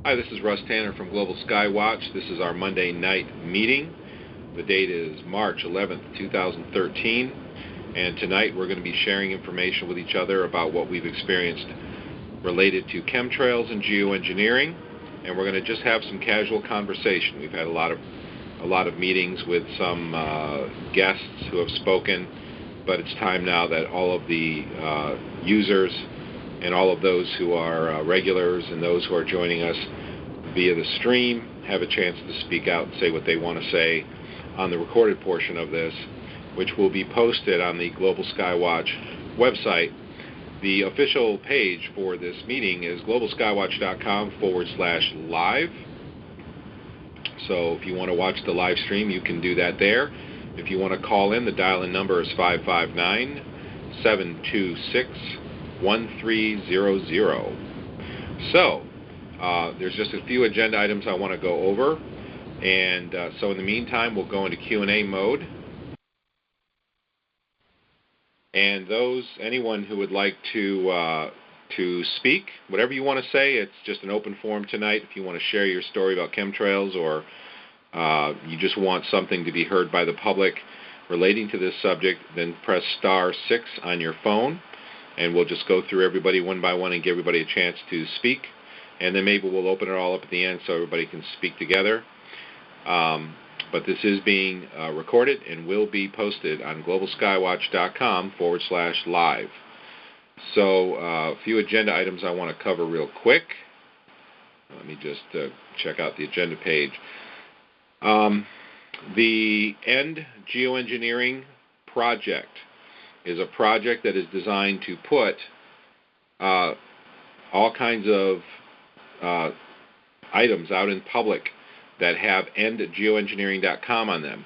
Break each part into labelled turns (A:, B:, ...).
A: Hi, this is Russ Tanner from Global Skywatch. This is our Monday night meeting. The date is March 11th, 2013, and tonight we're going to be sharing information with each other about what we've experienced related to chemtrails and geoengineering, and we're going to just have some casual conversation. We've had a lot of meetings with some guests who have spoken, but it's time now that all of the users and all of those who are regulars and those who are joining us via the stream have a chance to speak out and say what they want to say on the recorded portion of this, which will be posted on the Global Skywatch website. The official page for this meeting is globalskywatch.com/live. So if you want to watch the live stream, you can do that there. If you want to call in, the dial-in number is 559-726-1300. So there's just a few agenda items I want to go over, and so in the meantime we'll go into Q&A mode, and anyone who would like to speak, whatever you want to say, it's just an open forum tonight. If you want to share your story about chemtrails, or you just want something to be heard by the public relating to this subject, then press *6 on your phone, and we'll just go through everybody one by one and give everybody a chance to speak, and then maybe we'll open it all up at the end so everybody can speak together. But this is being recorded and will be posted on globalskywatch.com/live. So a few agenda items I want to cover real quick. Let me just check out the agenda page. The End Geoengineering Project is a project that is designed to put all kinds of items out in public that have endgeoengineering.com on them,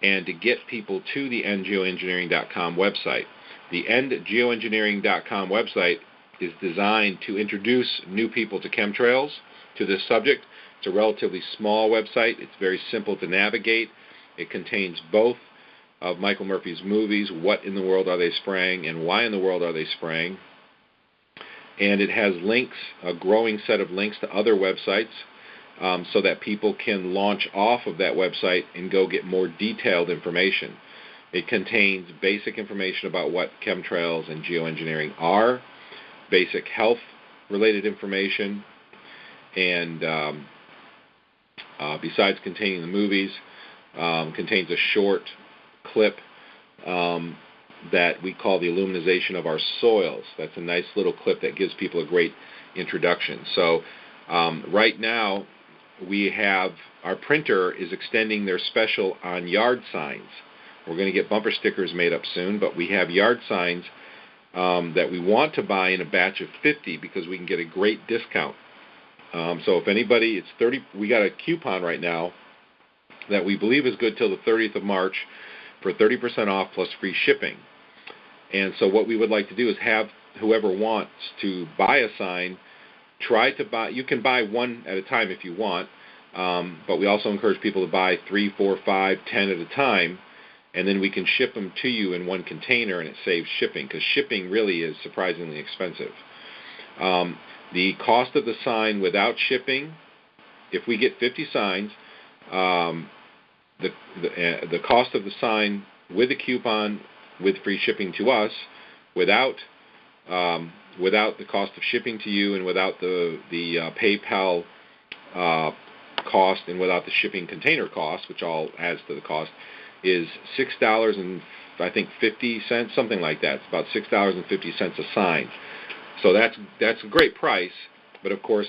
A: and to get people to the endgeoengineering.com website. The endgeoengineering.com website is designed to introduce new people to chemtrails, to this subject. It's a relatively small website. It's very simple to navigate. It contains both of Michael Murphy's movies, What in the World Are They Spraying and Why in the World Are They Spraying? And it has links, a growing set of links to other websites, so that people can launch off of that website and go get more detailed information. It contains basic information about what chemtrails and geoengineering are, basic health-related information, and besides containing the movies, contains a short clip that we call the illuminization of our soils. That's a nice little clip that gives people a great introduction. So right now we have, our printer is extending their special on yard signs. We're going to get bumper stickers made up soon, but we have yard signs that we want to buy in a batch of 50 because we can get a great discount. So if anybody, it's 30. We got a coupon right now that we believe is good till the 30th of March for 30% off plus free shipping. And so what we would like to do is have whoever wants to buy a sign try to buy. You can buy one at a time if you want, but we also encourage people to buy 3, 4, 5, 10 at a time, and then we can ship them to you in one container, and it saves shipping, because shipping really is surprisingly expensive. The cost of the sign without shipping, if we get 50 signs, the cost of the sign with the coupon with free shipping to us, without the cost of shipping to you, and without the PayPal cost, and without the shipping container cost, which all adds to the cost, is $6 and I think 50 cents, something like that. It's about $6.50 a sign. So that's a great price, but of course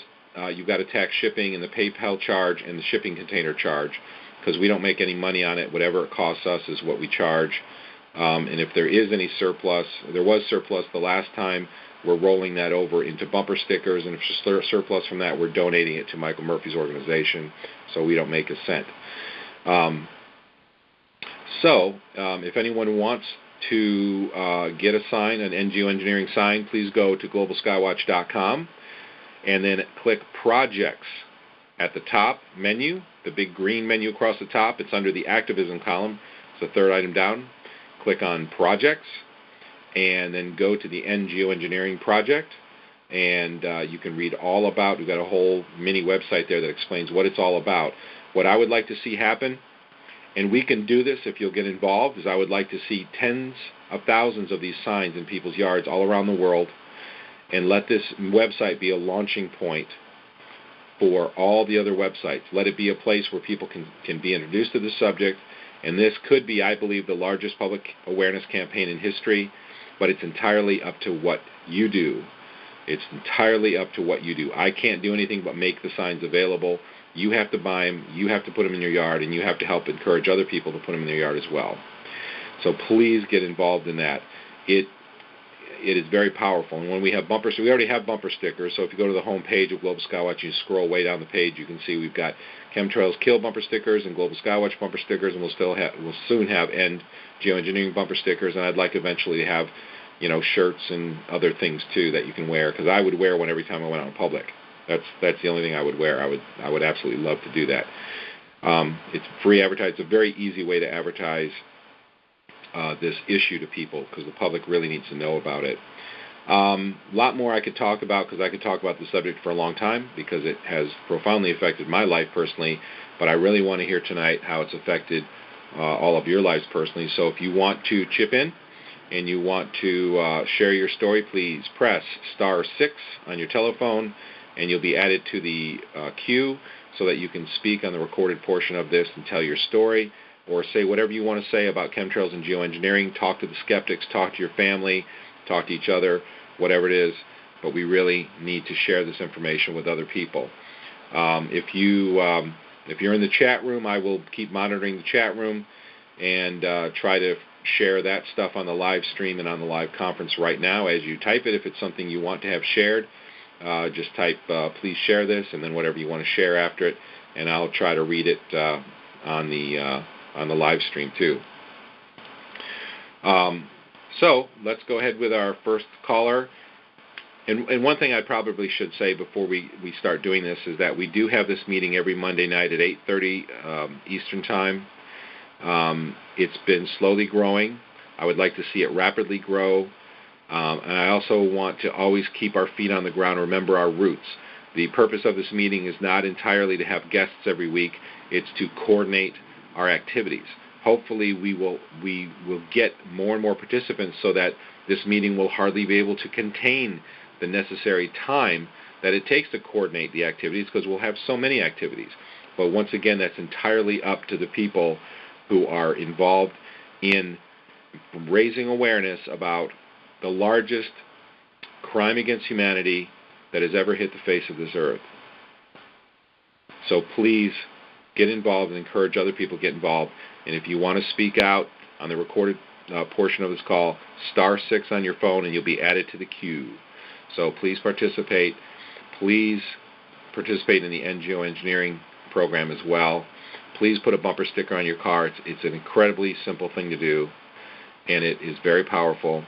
A: you've got to tax shipping and the PayPal charge and the shipping container charge, because we don't make any money on it. Whatever it costs us is what we charge. And if there is any surplus, there was surplus the last time, we're rolling that over into bumper stickers, and if there's surplus from that, we're donating it to Michael Murphy's organization, so we don't make a cent. If anyone wants to get a sign, an Geoengineering sign, please go to globalskywatch.com and then click Projects at the top menu, the big green menu across the top. It's under the Activism column. It's the third item down. Click on Projects, and then go to the Geoengineering Project. and you can read all about. We've got a whole mini website there that explains what it's all about. What I would like to see happen, and we can do this if you'll get involved, is I would like to see tens of thousands of these signs in people's yards all around the world, and let this website be a launching point for all the other websites. Let it be a place where people can be introduced to the subject, and this could be, I believe, the largest public awareness campaign in history, but it's entirely up to what you do. It's entirely up to what you do. I can't do anything but make the signs available. You have to buy them, you have to put them in your yard, and you have to help encourage other people to put them in their yard as well. So please get involved in that. It is very powerful. And when we have bumpers, we already have bumper stickers, so if you go to the home page of Global Skywatch, you scroll way down the page, you can see we've got Chemtrails Kill bumper stickers and Global Skywatch bumper stickers, and we'll soon have End Geoengineering bumper stickers, and I'd like eventually to have, shirts and other things too that you can wear, because I would wear one every time I went out in public. That's the only thing I would wear. I would absolutely love to do that. It's free advertising. It's a very easy way to advertise this issue to people, because the public really needs to know about it. A lot more I could talk about, because I could talk about the subject for a long time, because it has profoundly affected my life personally, but I really want to hear tonight how it's affected all of your lives personally. So if you want to chip in and you want to share your story, please press *6 on your telephone, and you'll be added to the queue so that you can speak on the recorded portion of this and tell your story, or say whatever you want to say about chemtrails and geoengineering. Talk to the skeptics, talk to your family, talk to each other, whatever it is. But we really need to share this information with other people. If you're in the chat room, I will keep monitoring the chat room and try to share that stuff on the live stream and on the live conference right now as you type it. If it's something you want to have shared, just type please share this, and then whatever you want to share after it, and I'll try to read it on the live stream too. So let's go ahead with our first caller. And one thing I probably should say before we start doing this is that we do have this meeting every Monday night at 8:30 Eastern Time. It's been slowly growing. I would like to see it rapidly grow. And I also want to always keep our feet on the ground, remember our roots. The purpose of this meeting is not entirely to have guests every week. It's to coordinate our activities. Hopefully we will get more and more participants so that this meeting will hardly be able to contain the necessary time that it takes to coordinate the activities, because we'll have so many activities. But once again, that's entirely up to the people who are involved in raising awareness about the largest crime against humanity that has ever hit the face of this earth. So please get involved and encourage other people to get involved. And if you want to speak out on the recorded portion of this call, *6 on your phone, and you'll be added to the queue. So please participate. Please participate in the End Geoengineering program as well. Please put a bumper sticker on your car. It's an incredibly simple thing to do, and it is very powerful.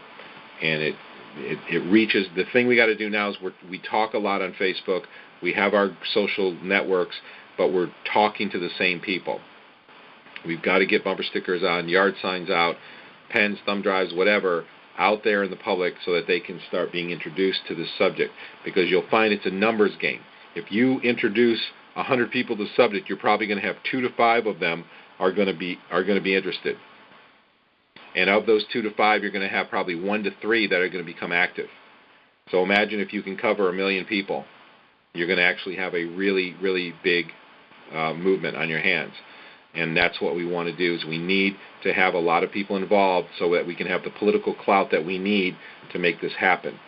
A: And it reaches. The thing we got to do now is we talk a lot on Facebook. We have our social networks, but we're talking to the same people. We've got to get bumper stickers on, yard signs out, pens, thumb drives, whatever, out there in the public so that they can start being introduced to this subject. Because you'll find it's a numbers game. If you introduce 100 people to the subject, you're probably going to have 2 to 5 of them are going to be interested. And of those 2 to 5, you're going to have probably 1 to 3 that are going to become active. So imagine if you can cover 1 million people, you're going to actually have a really, really big movement on your hands. And that's what we want to do, is we need to have a lot of people involved so that we can have the political clout that we need to make this happen.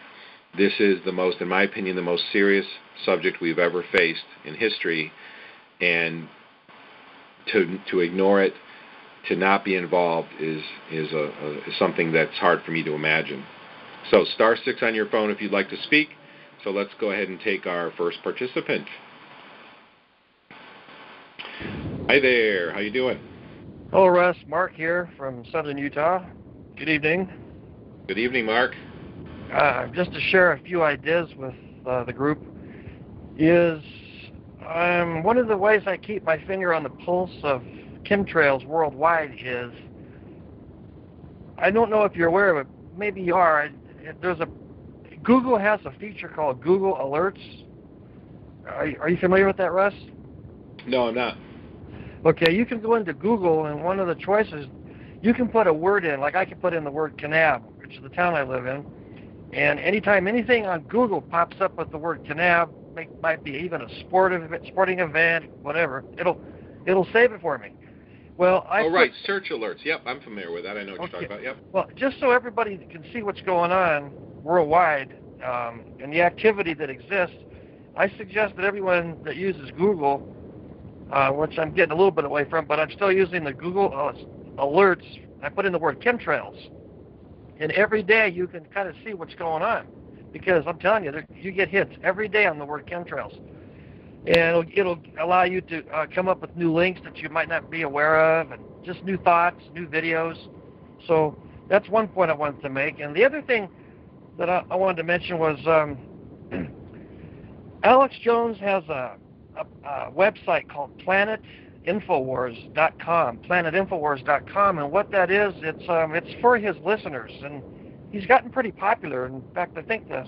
A: This is the most, in my opinion, the most serious subject we've ever faced in history, and to ignore it, to not be involved is something that's hard for me to imagine. So *6 on your phone if you'd like to speak. So let's go ahead and take our first participant. Hi there. How you doing?
B: Hello, Russ. Mark here from Southern Utah. Good evening.
A: Good evening, Mark.
B: Just to share a few ideas with the group is one of the ways I keep my finger on the pulse of chemtrails worldwide is, I don't know if you're aware of it, maybe you are, there's a Google has a feature called Google Alerts. Are you familiar with that, Russ?
A: No, I'm not.
B: Okay, you can go into Google, and one of the choices, you can put a word in, like I can put in the word Kanab, which is the town I live in, and anytime anything on Google pops up with the word Kanab, might be even a sporting event, whatever, it'll save it for me. Well,
A: right, search alerts. Yep, I'm familiar with that. I know what you're talking about. Yep.
B: Well, just so everybody can see what's going on worldwide and the activity that exists, I suggest that everyone that uses Google, which I'm getting a little bit away from, but I'm still using the Google Alerts. I put in the word chemtrails, and every day you can kind of see what's going on, because I'm telling you, you get hits every day on the word chemtrails. And it'll allow you to come up with new links that you might not be aware of, and just new thoughts, new videos. So that's one point I wanted to make. And the other thing that I wanted to mention was Alex Jones has a website called planetinfowars.com, planetinfowars.com, and what that is, it's for his listeners, and he's gotten pretty popular. In fact, I think the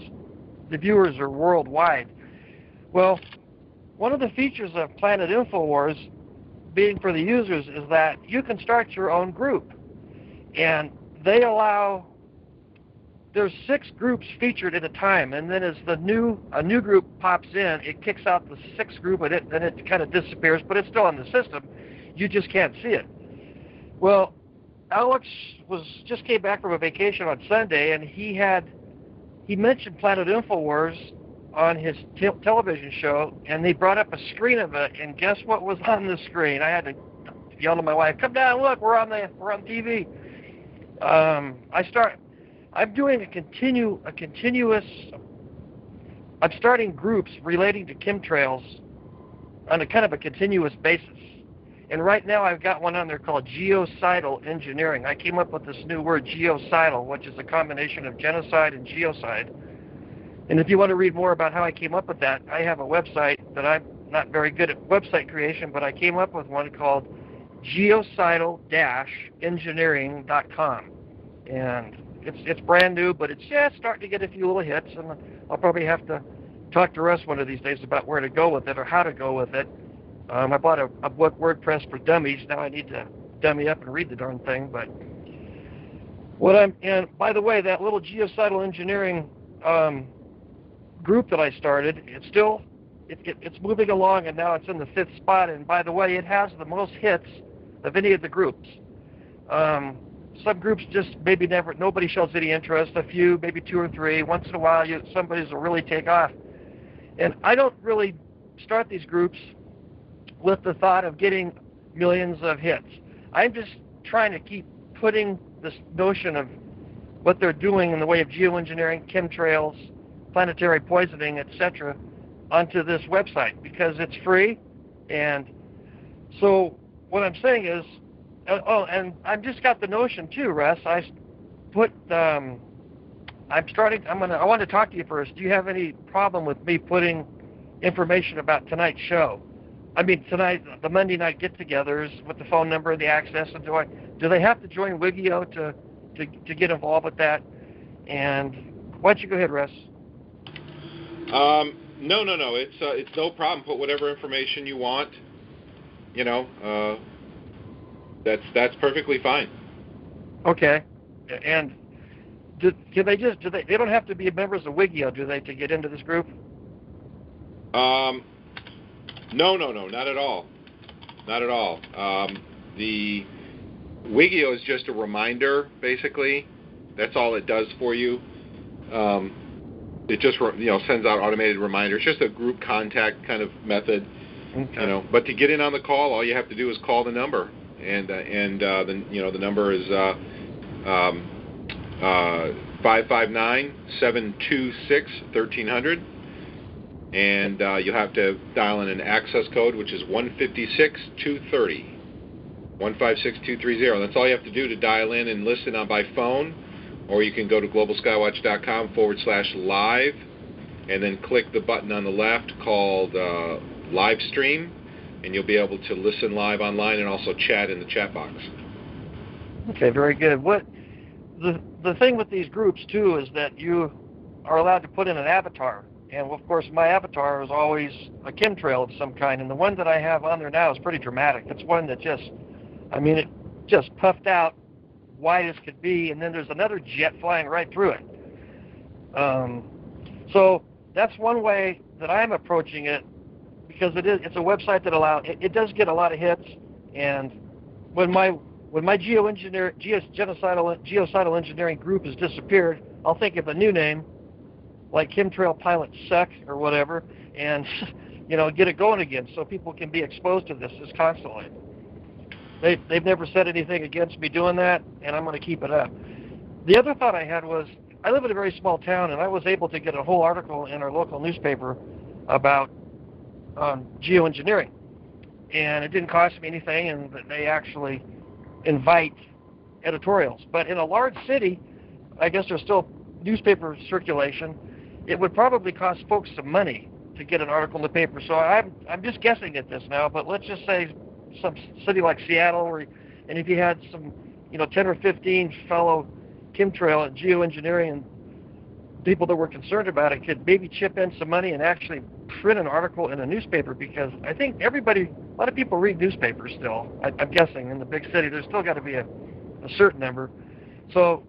B: viewers are worldwide. Well, one of the features of Planet InfoWars being for the users is that you can start your own group, and there's 6 groups featured at a time, and then as a new group pops in, it kicks out the 6th group, and then it kind of disappears, but it's still in the system. You just can't see it. Well, Alex just came back from a vacation on Sunday, and he mentioned Planet InfoWars on his television show, and they brought up a screen of it, and guess what was on the screen? I had to yell to my wife, "Come down, look, we're on TV." I'm doing I'm starting groups relating to chemtrails on a kind of a continuous basis. And right now I've got one on there called genocidal engineering. I came up with this new word, genocidal, which is a combination of genocide and geocide. And if you want to read more about how I came up with that, I have a website that I'm not very good at website creation, but I came up with one called genocidal-engineering.com. And it's brand new, but it's just starting to get a few little hits, and I'll probably have to talk to Russ one of these days about where to go with it or how to go with it. I bought a book, WordPress for Dummies. Now I need to dummy up and read the darn thing. But and by the way, that little genocidal engineering group that I started, it's moving along, and now it's in the 5th spot. And by the way, it has the most hits of any of the groups. Some groups just maybe nobody shows any interest. A few, maybe 2 or 3. Once in a while, somebody's will really take off. And I don't really start these groups with the thought of getting millions of hits. I'm just trying to keep putting this notion of what they're doing in the way of geoengineering, chemtrails, planetary poisoning, etc., onto this website because it's free. And so what I'm saying is, and I've just got the notion too, Russ. I want to talk to you first. Do you have any problem with me putting information about tonight's show? I mean, tonight, the Monday night get-togethers with the phone number, the access, and do they have to join Wigio to get involved with that? And why don't you go ahead, Russ?
A: No. It's no problem. Put whatever information you want. That's perfectly fine. Okay.
B: And they don't have to be members of Wigio, do they, to get into this group?
A: No, not at all. Not at all. The Wigio is just a reminder, basically. That's all it does for you. It just sends out automated reminders. It's just a group contact kind of method. Okay. But to get in on the call, all you have to do is call the number, and the number is 559-726-1300. And you'll have to dial in an access code, which is 156-230. 156-230. That's all you have to do to dial in and listen by phone. Or you can go to globalskywatch.com/live and then click the button on the left called live stream, and you'll be able to listen live online and also chat in the chat box.
B: Okay, very good. The thing with these groups too is that are allowed to put in an avatar. And of course, my avatar is always a chemtrail of some kind. And the one that I have on there now is pretty dramatic. It's one that just, I mean, it just puffed out wide as could be, and then there's another jet flying right through it. So that's one way that I'm approaching it, because it's a website that it does get a lot of hits. And when my geocidal engineering group has disappeared, I'll think of a new name, like Chemtrail Pilots Suck or whatever, and get it going again, so people can be exposed to this just constantly. They've never said anything against me doing that, and I'm going to keep it up. The other thought I had was, I live in a very small town, and I was able to get a whole article in our local newspaper about geoengineering, and it didn't cost me anything, and they actually invite editorials. But in a large city, I guess there's still newspaper circulation. It would probably cost folks some money to get an article in the paper. So I'm just guessing at this now, but let's just say some city like Seattle, and if you had some 10 or 15 fellow chemtrail and geoengineering and people that were concerned about it, could maybe chip in some money and actually print an article in a newspaper, because I think a lot of people read newspapers still. I'm guessing in the big city there's still got to be a certain number. So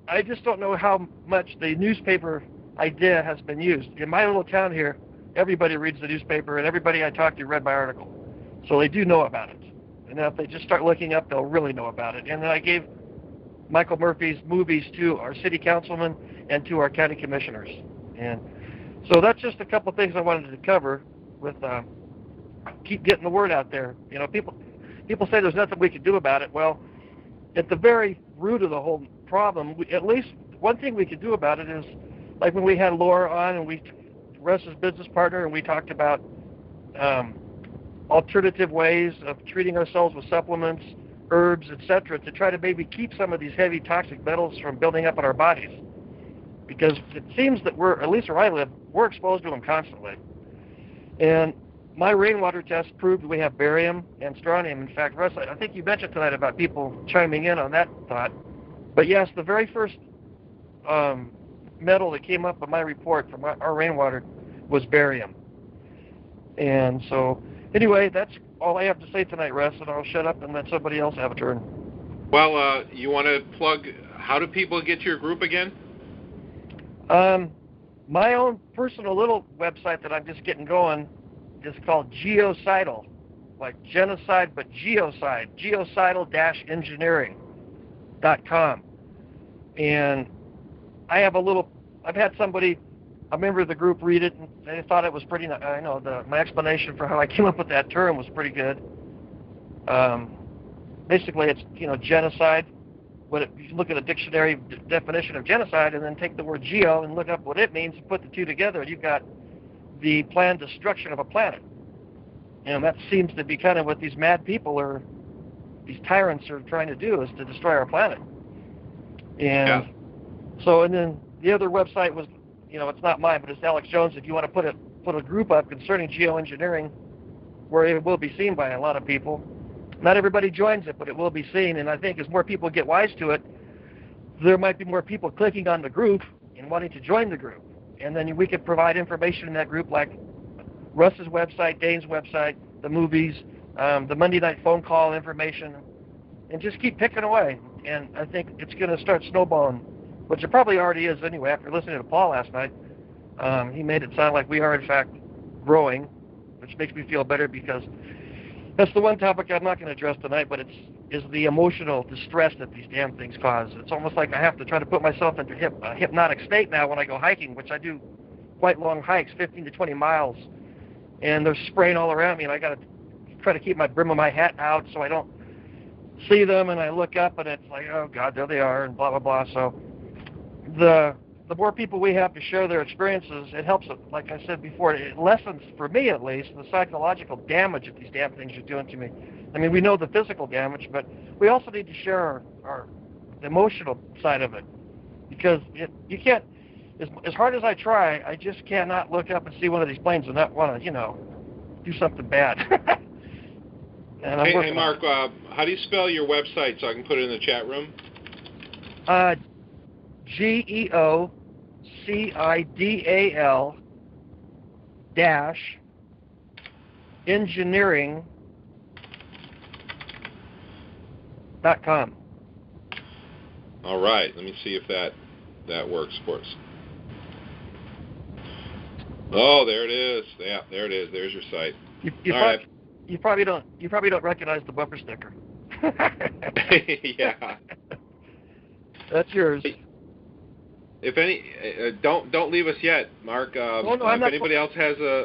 B: I just don't know how much the newspaper idea has been used. In my little town here, everybody reads the newspaper, and everybody I talk to read my article. So they do know about it. And if they just start looking up, they'll really know about it. And then I gave Michael Murphy's movies to our city councilmen and to our county commissioners. And so that's just a couple things I wanted to cover with keep getting the word out there. People say there's nothing we can do about it. Well, at the very root of the whole problem, at least one thing we could do about it is, like when we had Laura on, and Russ's business partner, and we talked about alternative ways of treating ourselves with supplements, herbs, etc., to try to maybe keep some of these heavy toxic metals from building up in our bodies. Because it seems that at least where I live, we're exposed to them constantly. And my rainwater test proved we have barium and strontium. In fact, Russ, I think you mentioned tonight about people chiming in on that thought. But yes, the very first metal that came up in my report from our rainwater was barium. And so, anyway, that's all I have to say tonight, Russ, and I'll shut up and let somebody else have a turn.
A: Well, you want to plug, how do people get to your group again?
B: My own personal little website that I'm just getting going is called Geocidal, like genocide, but geocide, geocidal-engineering.com. And I've had somebody, a member of the group, read it, and they thought it was pretty, my explanation for how I came up with that term was pretty good. Basically, it's, genocide. You can look at a dictionary definition of genocide and then take the word geo and look up what it means and put the two together, and you've got the planned destruction of a planet. And that seems to be kind of what these mad people these tyrants are trying to do, is to destroy our planet. And so, and then the other website was, it's not mine, but it's Alex Jones. If you want to put a group up concerning geoengineering, where it will be seen by a lot of people. Not everybody joins it, but it will be seen. And I think as more people get wise to it, there might be more people clicking on the group and wanting to join the group. And then we could provide information in that group, like Russ's website, Dane's website, the movies, the Monday night phone call information, and just keep picking away. And I think it's going to start snowballing, which it probably already is anyway. After listening to Paul last night, he made it sound like we are in fact growing, which makes me feel better, because that's the one topic I'm not going to address tonight, but is the emotional distress that these damn things cause. It's almost like I have to try to put myself into a hypnotic state now when I go hiking, which I do quite long hikes, 15 to 20 miles, and they're spraying all around me, and I got to try to keep my brim of my hat out so I don't see them, and I look up, and it's like, oh God, there they are, and blah, blah, blah. So the more people we have to share their experiences, it helps, like I said before, it lessens, for me at least, the psychological damage that these damn things are doing to me. I mean, we know the physical damage, but we also need to share our emotional side of it, because you can't, as hard as I try, I just cannot look up and see one of these planes and not want to, do something bad. And
A: hey, Mark, how do you spell your website so I can put it in the chat room?
B: GeoCidal, SCIDAL engineering.com.
A: All right. Let me see if that works for us. Oh, there it is. Yeah, there it is. There's your site.
B: You probably don't recognize the bumper sticker.
A: Yeah.
B: That's yours.
A: If any, don't leave us yet, Mark. If anybody else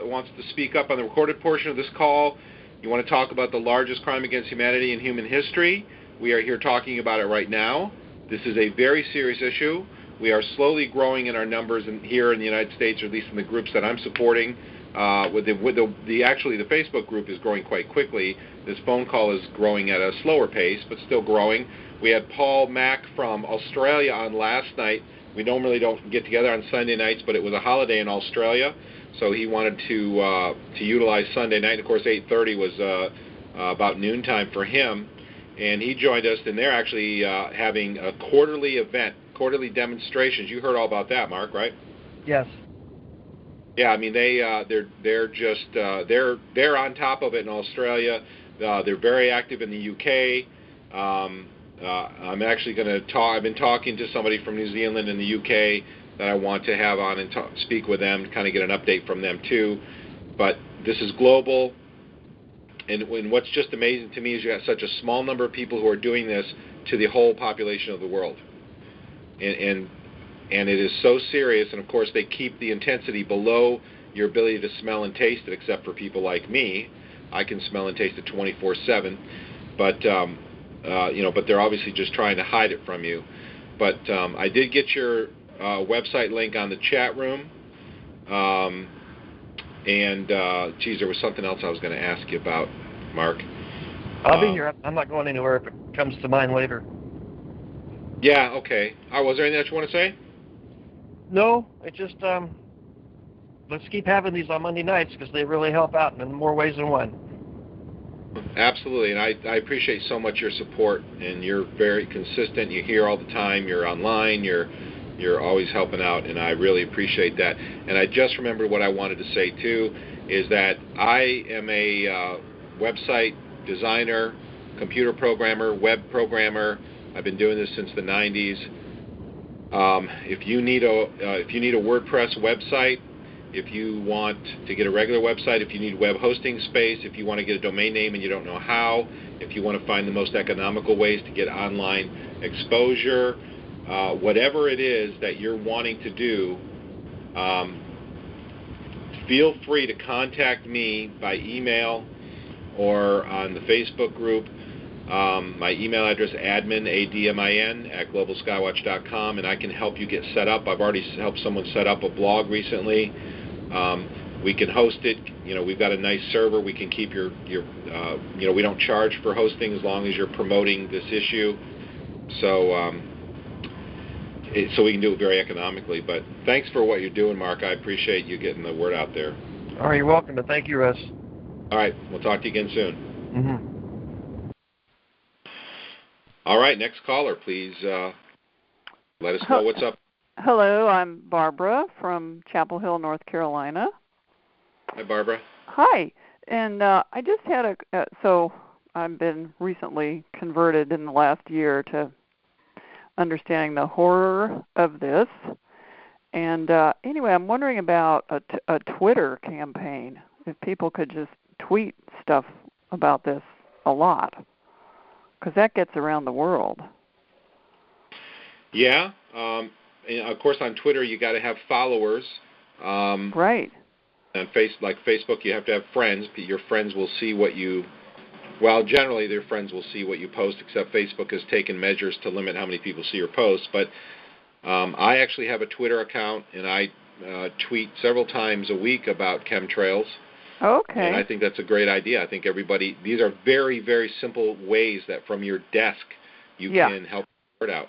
A: wants to speak up on the recorded portion of this call, you want to talk about the largest crime against humanity in human history, we are here talking about it right now. This is a very serious issue. We are slowly growing in our numbers here in the United States, or at least in the groups that I'm supporting. Actually, the Facebook group is growing quite quickly. This phone call is growing at a slower pace, but still growing. We had Paul Mack from Australia on last night. We normally don't get together on Sunday nights, but it was a holiday in Australia, so he wanted to utilize Sunday night. Of course, 8:30 was about noontime for him, and he joined us. And they're actually having a quarterly event, quarterly demonstrations. You heard all about that, Mark, right?
B: Yes.
A: Yeah, I mean they're on top of it in Australia. They're very active in the UK. I'm actually going to talk. I've been talking to somebody from New Zealand and the UK that I want to have on and speak with them, to kind of get an update from them too. But this is global, and what's just amazing to me is you have such a small number of people who are doing this to the whole population of the world, and it is so serious. And of course, they keep the intensity below your ability to smell and taste it, except for people like me. I can smell and taste it 24/7, but but they're obviously just trying to hide it from you. But I did get your website link on the chat room. There was something else I was going to ask you about, Mark.
B: I'll be here. I'm not going anywhere if it comes to mind later.
A: Yeah, okay. Was there anything else you want to say?
B: No, it just, let's keep having these on Monday nights, because they really help out in more ways than one.
A: Absolutely, and I appreciate so much your support, and you're very consistent. You're here all the time. You're online. You're always helping out, and I really appreciate that. And I just remembered what I wanted to say too, is that I am a website designer, computer programmer, web programmer. I've been doing this since the 90s. If you need a WordPress website, if you want to get a regular website, if you need web hosting space, if you want to get a domain name and you don't know how, if you want to find the most economical ways to get online exposure, whatever it is that you're wanting to do, feel free to contact me by email or on the Facebook group. My email address, admin, ADMIN, @globalskywatch.com, and I can help you get set up. I've already helped someone set up a blog recently. We can host it. We've got a nice server. We can keep your we don't charge for hosting as long as you're promoting this issue. So we can do it very economically. But thanks for what you're doing, Mark. I appreciate you getting the word out there.
B: All right, you're welcome, and thank you, Russ.
A: All right, we'll talk to you again soon.
B: Mm-hmm.
A: All right, next caller, please let us know what's up.
C: Hello, I'm Barbara from Chapel Hill, North Carolina.
A: Hi, Barbara.
C: Hi, and I just had so I've been recently converted in the last year to understanding the horror of this. And anyway, I'm wondering about a Twitter campaign, if people could just tweet stuff about this a lot, because that gets around the world.
A: Yeah. And of course, on Twitter, you got to have followers.
C: Right.
A: On Facebook, you have to have friends. Your friends will see what you... Well, generally, their friends will see what you post, except Facebook has taken measures to limit how many people see your posts. But I actually have a Twitter account, and I tweet several times a week about chemtrails.
C: Okay.
A: And I think that's a great idea. I think everybody... These are very, very simple ways that from your desk you can help the word out.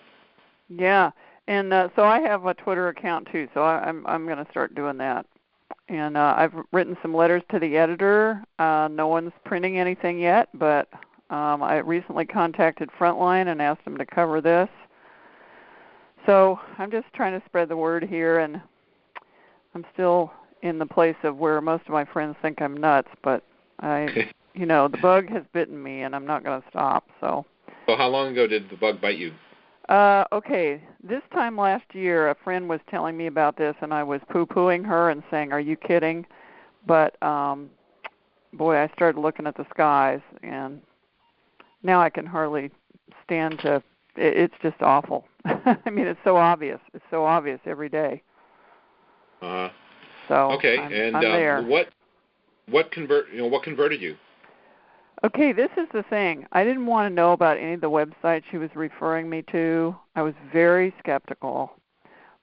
C: Yeah. And so I have a Twitter account too, so I'm going to start doing that. And I've written some letters to the editor. No one's printing anything yet, but I recently contacted Frontline and asked them to cover this. So I'm just trying to spread the word here, and in the place of where most of my friends think I'm nuts, but the bug has bitten me, and I'm not going to stop. So
A: how long ago did the bug bite you?
C: Okay, this time last year, a friend was telling me about this, and I was poo-pooing her and saying, "Are you kidding?" But boy, I started looking at the skies, and now I can hardly stand to. It's just awful. I mean, it's so obvious. It's so obvious every day. So
A: okay,
C: I'm there.
A: What converted you?
C: Okay, this is the thing. I didn't want to know about any of the websites she was referring me to. I was very skeptical,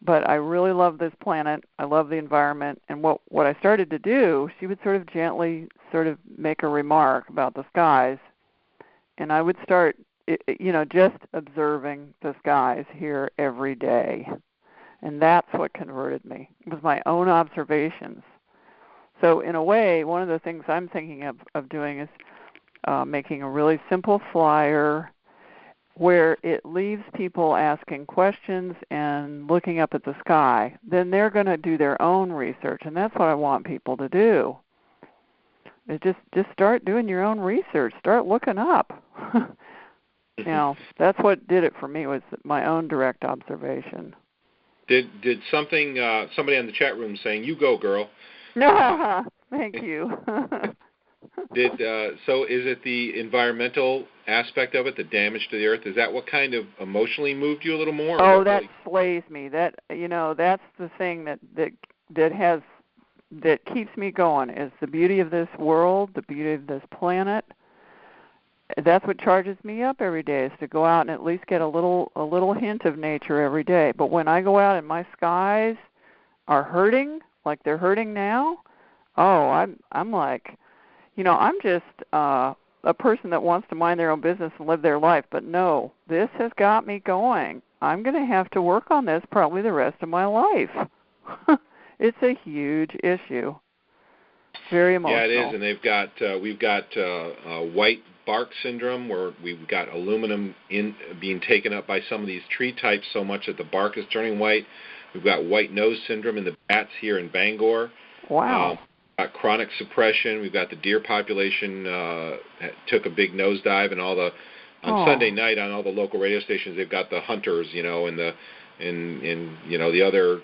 C: but I really love this planet. I love the environment, and what I started to do, she would sort of gently make a remark about the skies, and I would start, just observing the skies here every day, and that's what converted me. It was my own observations. So in a way, one of the things I'm thinking of doing is making a really simple flyer where it leaves people asking questions and looking up at the sky. Then they're going to do their own research, and that's what I want people to do. Is just start doing your own research. Start looking up. That's what did it for me, was my own direct observation.
A: Did somebody on the chat room saying, "You go, girl"?
C: No, thank you.
A: So is it the environmental aspect of it, the damage to the earth? Is that what kind of emotionally moved you a little more?
C: Oh, that slays me. That's the thing that keeps me going, is the beauty of this world, the beauty of this planet. That's what charges me up every day, is to go out and at least get a little hint of nature every day. But when I go out and my skies are hurting, like they're hurting now, I'm like, I'm just a person that wants to mind their own business and live their life. But no, this has got me going. I'm going to have to work on this probably the rest of my life. It's a huge issue. Very emotional.
A: Yeah, it is, and we've got white bark syndrome, where we've got aluminum being taken up by some of these tree types so much that the bark is turning white. We've got white nose syndrome in the bats here in Bangor.
C: Wow.
A: Got chronic suppression. We've got the deer population took a big nosedive, and on Sunday night on all the local radio stations, they've got the hunters, and the other,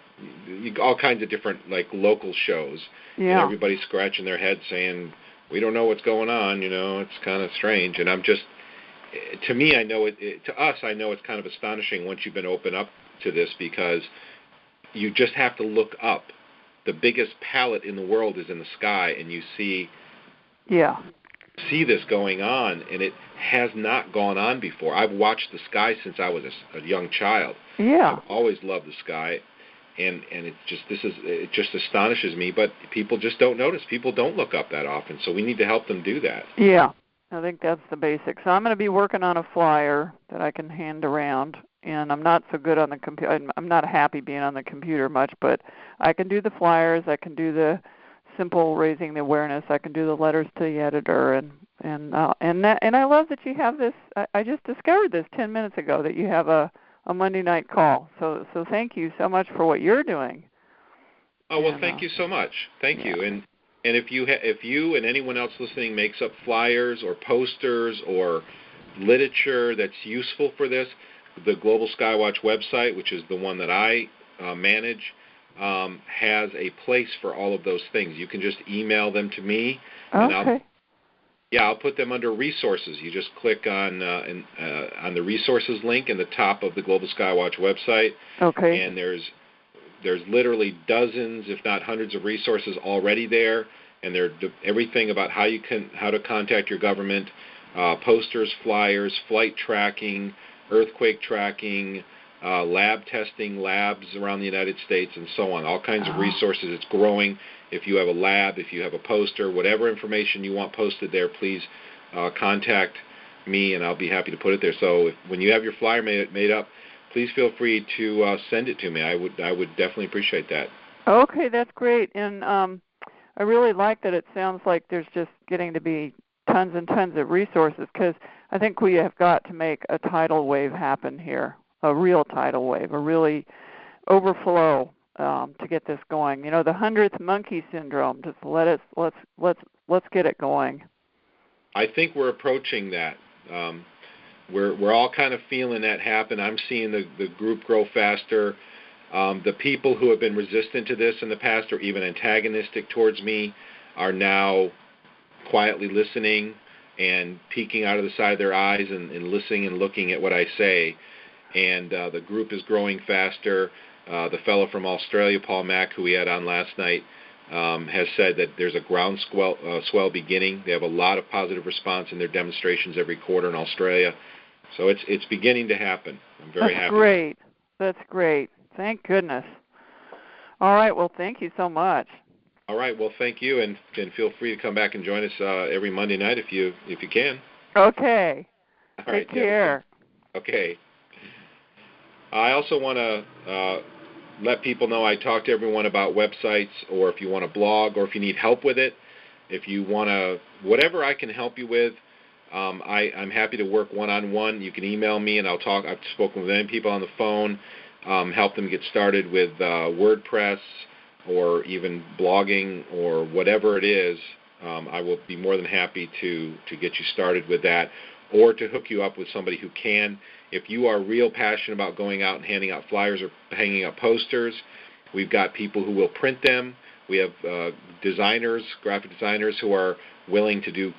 A: all kinds of different local shows.
C: Yeah.
A: And everybody's scratching their head saying, "We don't know what's going on." It's kind of strange. And I'm just, to me, I know to us, I know it's kind of astonishing once you've been open up to this, because you just have to look up. The biggest palette in the world is in the sky, and you see this going on, and it has not gone on before. I've watched the sky since I was a young child.
C: Yeah.
A: I've always loved the sky, and it just astonishes me, but people just don't notice. People don't look up that often, so we need to help them do that.
C: Yeah, I think that's the basics. So I'm going to be working on a flyer that I can hand around, and I'm not so good on the computer. I'm not happy being on the computer much, but I can do the flyers. I can do the simple raising the awareness. I can do the letters to the editor, and I love that you have this. I just discovered this 10 minutes ago, that you have a Monday night call. So thank you so much for what you're doing.
A: Oh, well, thank you so much. Thank you. And if you and anyone else listening makes up flyers or posters or literature that's useful for this, the Global Skywatch website, which is the one that I manage, has a place for all of those things. You can just email them to me.
C: Okay.
A: And I'll put them under resources. You just click on the resources link in the top of the Global Skywatch website.
C: Okay.
A: And there's literally dozens, if not hundreds, of resources already there, and they're everything about how to contact your government, posters, flyers, flight tracking, earthquake tracking, lab testing, labs around the United States, and so on. All kinds of resources. It's growing. If you have a lab, if you have a poster, whatever information you want posted there, please contact me, and I'll be happy to put it there. So when you have your flyer made up, please feel free to send it to me. I would definitely appreciate that.
C: Okay, that's great. And I really like that it sounds like there's just getting to be tons and tons of resources, because I think we have got to make a tidal wave happen here, a real tidal wave, a really overflow to get this going. You know, the 100th monkey syndrome. Just let's get it going.
A: I think we're approaching that. We're all kind of feeling that happen. I'm seeing the group grow faster. The people who have been resistant to this in the past or even antagonistic towards me are now quietly listening and peeking out of the side of their eyes and listening and looking at what I say. And the group is growing faster. The fellow from Australia, Paul Mack, who we had on last night, has said that there's a groundswell beginning. They have a lot of positive response in their demonstrations every quarter in Australia. So it's beginning to happen. I'm very happy.
C: That's great. That's great. Thank goodness. All right. Well, thank you so much.
A: All right. Well, thank you, and feel free to come back and join us every Monday night if you can.
C: Okay.
A: All right.
C: Take care.
A: Okay. I also want to let people know I talk to everyone about websites, or if you want to blog, or if you need help with it, if you want to, whatever I can help you with, I'm happy to work one-on-one. You can email me, and I'll talk. I've spoken with many people on the phone, help them get started with WordPress or even blogging or whatever it is. I will be more than happy to get you started with that, or to hook you up with somebody who can. If you are real passionate about going out and handing out flyers or hanging up posters, we've got people who will print them. We have designers, graphic designers, who are willing to do,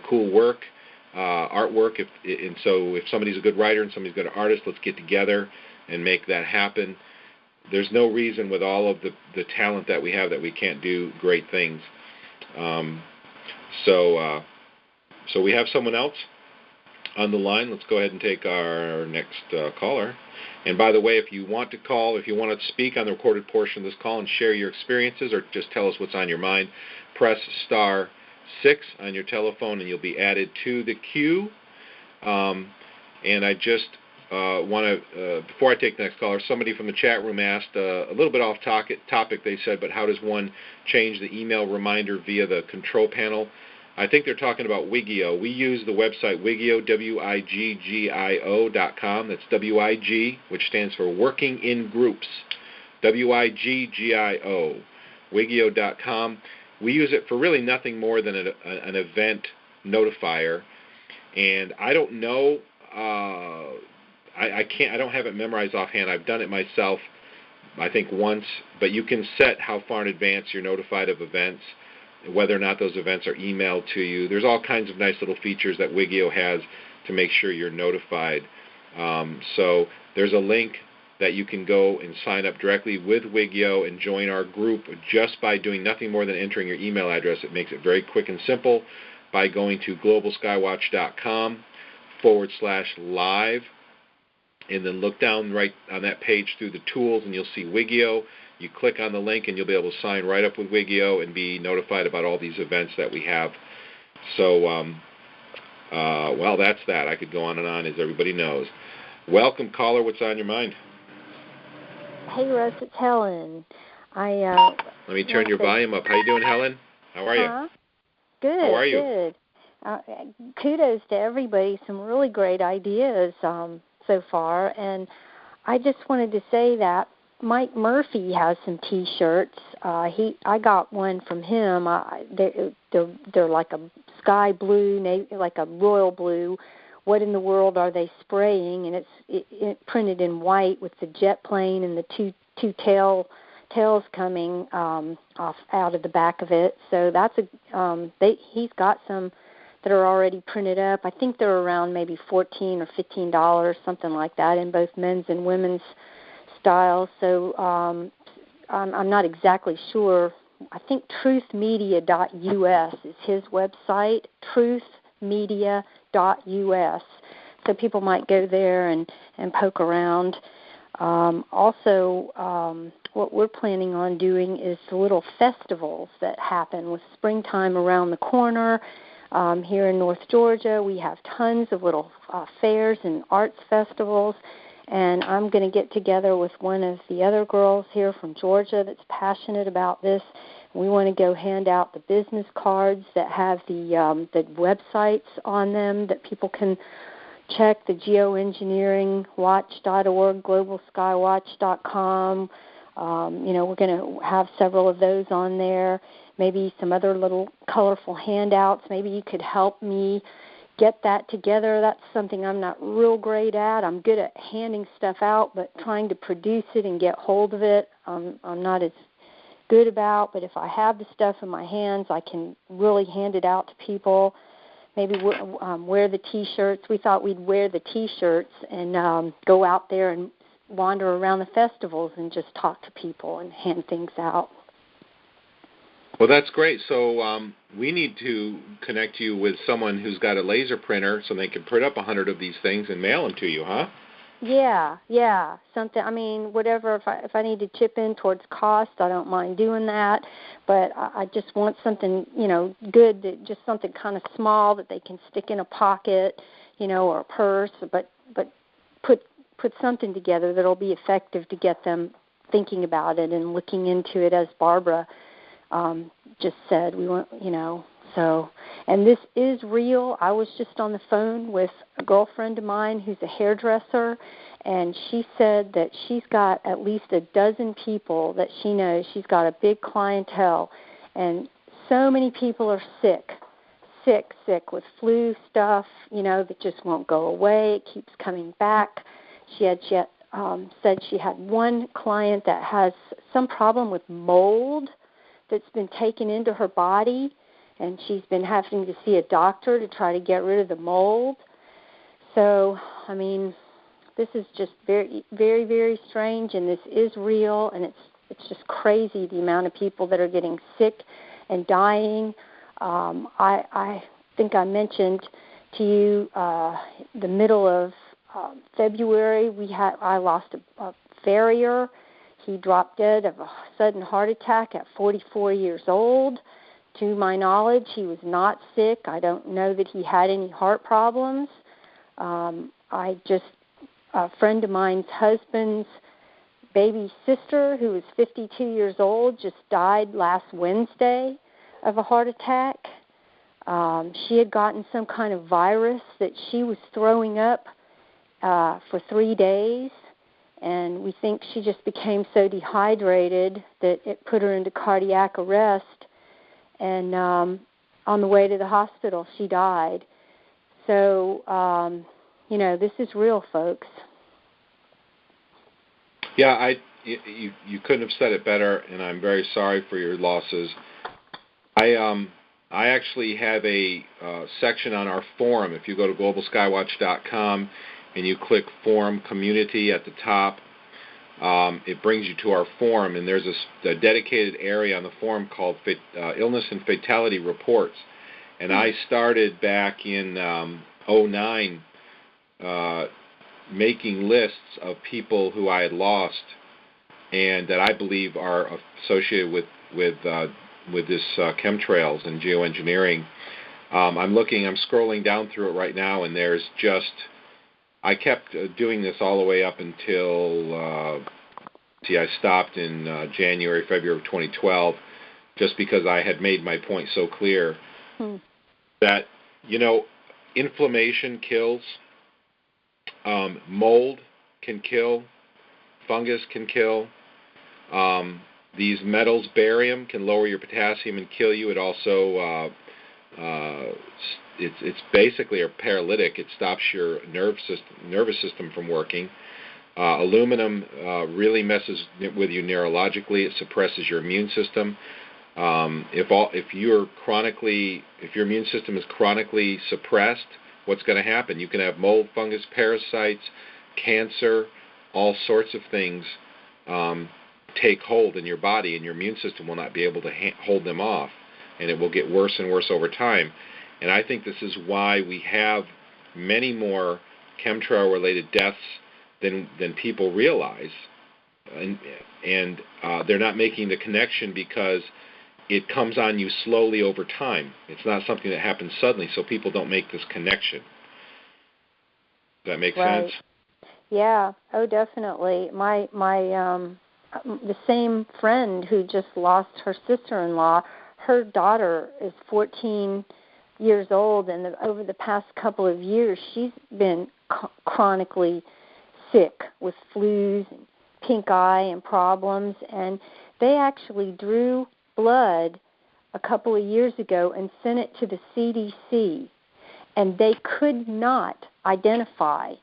A: cool work, artwork. So if somebody's a good writer and somebody's a good artist, let's get together and make that happen. There's no reason with all of the talent that we have that we can't do great things. So we have someone else on the line. Let's go ahead and take our next caller. And by the way, if you want to call, if you want to speak on the recorded portion of this call and share your experiences or just tell us what's on your mind, press *6 on your telephone and you'll be added to the queue. And I just want to, before I take the next caller, somebody from the chat room asked a little bit off topic. They said, but how does one change the email reminder via the control panel? I think they're talking about Wigio. We use the website Wigio, WIGGIO.com. That's WIG, which stands for Working in Groups. WIGGIO, Wigio.com. We use it for really nothing more than an event notifier. And I don't know, I don't have it memorized offhand. I've done it myself, I think once, but you can set how far in advance you're notified of events, whether or not those events are emailed to you. There's all kinds of nice little features that Wigio has to make sure you're notified. So there's a link that you can go and sign up directly with Wigio and join our group just by doing nothing more than entering your email address. It makes it very quick and simple by going to globalskywatch.com/live, and then look down right on that page through the tools and you'll see Wigio. You click on the link and you'll be able to sign right up with Wigio and be notified about all these events that we have. So, well, that's that. I could go on and on, as everybody knows. Welcome, caller. What's on your mind?
D: Hey, Russ, it's Helen.
A: Let me turn your volume up. How you doing, Helen? How are you?
D: Good.
A: How are you?
D: Good. Kudos to everybody. Some really great ideas so far. And I just wanted to say that Mike Murphy has some T-shirts. I got one from him. They're like a sky blue, like a royal blue. What in the world are they spraying? And it's printed in white with the jet plane and the two tails coming off out of the back of it. So that's he's got some that are already printed up. I think they're around maybe $14 or $15, something like that, in both men's and women's styles. So I'm not exactly sure. I think truthmedia.us is his website, truthmedia.us. So people might go there and poke around. Also, what we're planning on doing is the little festivals that happen with springtime around the corner. Here in North Georgia, we have tons of little fairs and arts festivals. And I'm going to get together with one of the other girls here from Georgia that's passionate about this. We want to go hand out the business cards that have the websites on them that people can check, the geoengineeringwatch.org, globalskywatch.com. We're going to have several of those on there, maybe some other little colorful handouts. Maybe you could help me get that together. That's something I'm not real great at. I'm good at handing stuff out, but trying to produce it and get hold of it, I'm not as good about. But if I have the stuff in my hands, I can really hand it out to people. Maybe wear the T-shirts. We thought we'd wear the T-shirts and go out there and wander around the festivals and just talk to people and hand things out.
A: Well, that's great. So we need to connect you with someone who's got a laser printer so they can print up 100 of these things and mail them to you, huh?
D: Yeah. Something. I mean, whatever. If I need to chip in towards cost, I don't mind doing that. But I just want something, good. Just something kind of small that they can stick in a pocket, or a purse. But put something together that'll be effective to get them thinking about it and looking into it, as Barbara just said. We want, So, and this is real. I was just on the phone with a girlfriend of mine who's a hairdresser, and she said that she's got at least a dozen people that she knows. She's got a big clientele, and so many people are sick with flu stuff, that just won't go away. It keeps coming back. She said she had one client that has some problem with mold that's been taken into her body, and she's been having to see a doctor to try to get rid of the mold. So, I mean, this is just very, very, very strange, and this is real, and it's just crazy the amount of people that are getting sick and dying. I think I mentioned to you the middle of February, I lost a farrier. He dropped dead of a sudden heart attack at 44 years old. To my knowledge, he was not sick. I don't know that he had any heart problems. A friend of mine's husband's baby sister, who was 52 years old, just died last Wednesday of a heart attack. She had gotten some kind of virus that she was throwing up for 3 days, and we think she just became so dehydrated that it put her into cardiac arrest, and on the way to the hospital, she died. So, this is real, folks.
A: Yeah, you couldn't have said it better, and I'm very sorry for your losses. I actually have a section on our forum. If you go to globalskywatch.com and you click Forum Community at the top, it brings you to our forum, and there's a dedicated area on the forum called Illness and Fatality Reports. And I started back in 2009 making lists of people who I had lost and that I believe are associated with this chemtrails and geoengineering. I'm scrolling down through it right now, and there's just, I kept doing this all the way up until, I stopped in January, February of 2012, just because I had made my point so clear that, inflammation kills, mold can kill, fungus can kill, these metals, barium, can lower your potassium and kill you. It also, it's basically a paralytic. It stops your nervous system from working. Aluminum really messes with you neurologically. It suppresses your immune system. If your immune system is chronically suppressed, what's going to happen? You can have mold, fungus, parasites, cancer, all sorts of things take hold in your body, and your immune system will not be able to hold them off, and it will get worse and worse over time. And I think this is why we have many more chemtrail-related deaths than people realize, and they're not making the connection because it comes on you slowly over time. It's not something that happens suddenly, so people don't make this connection. Does that make sense?
D: Yeah. Oh, definitely. My the same friend who just lost her sister-in-law, her daughter is 14 years old, and over the past couple of years, she's been chronically sick with flus and pink eye and problems, and they actually drew blood a couple of years ago and sent it to the CDC, and they could not identify,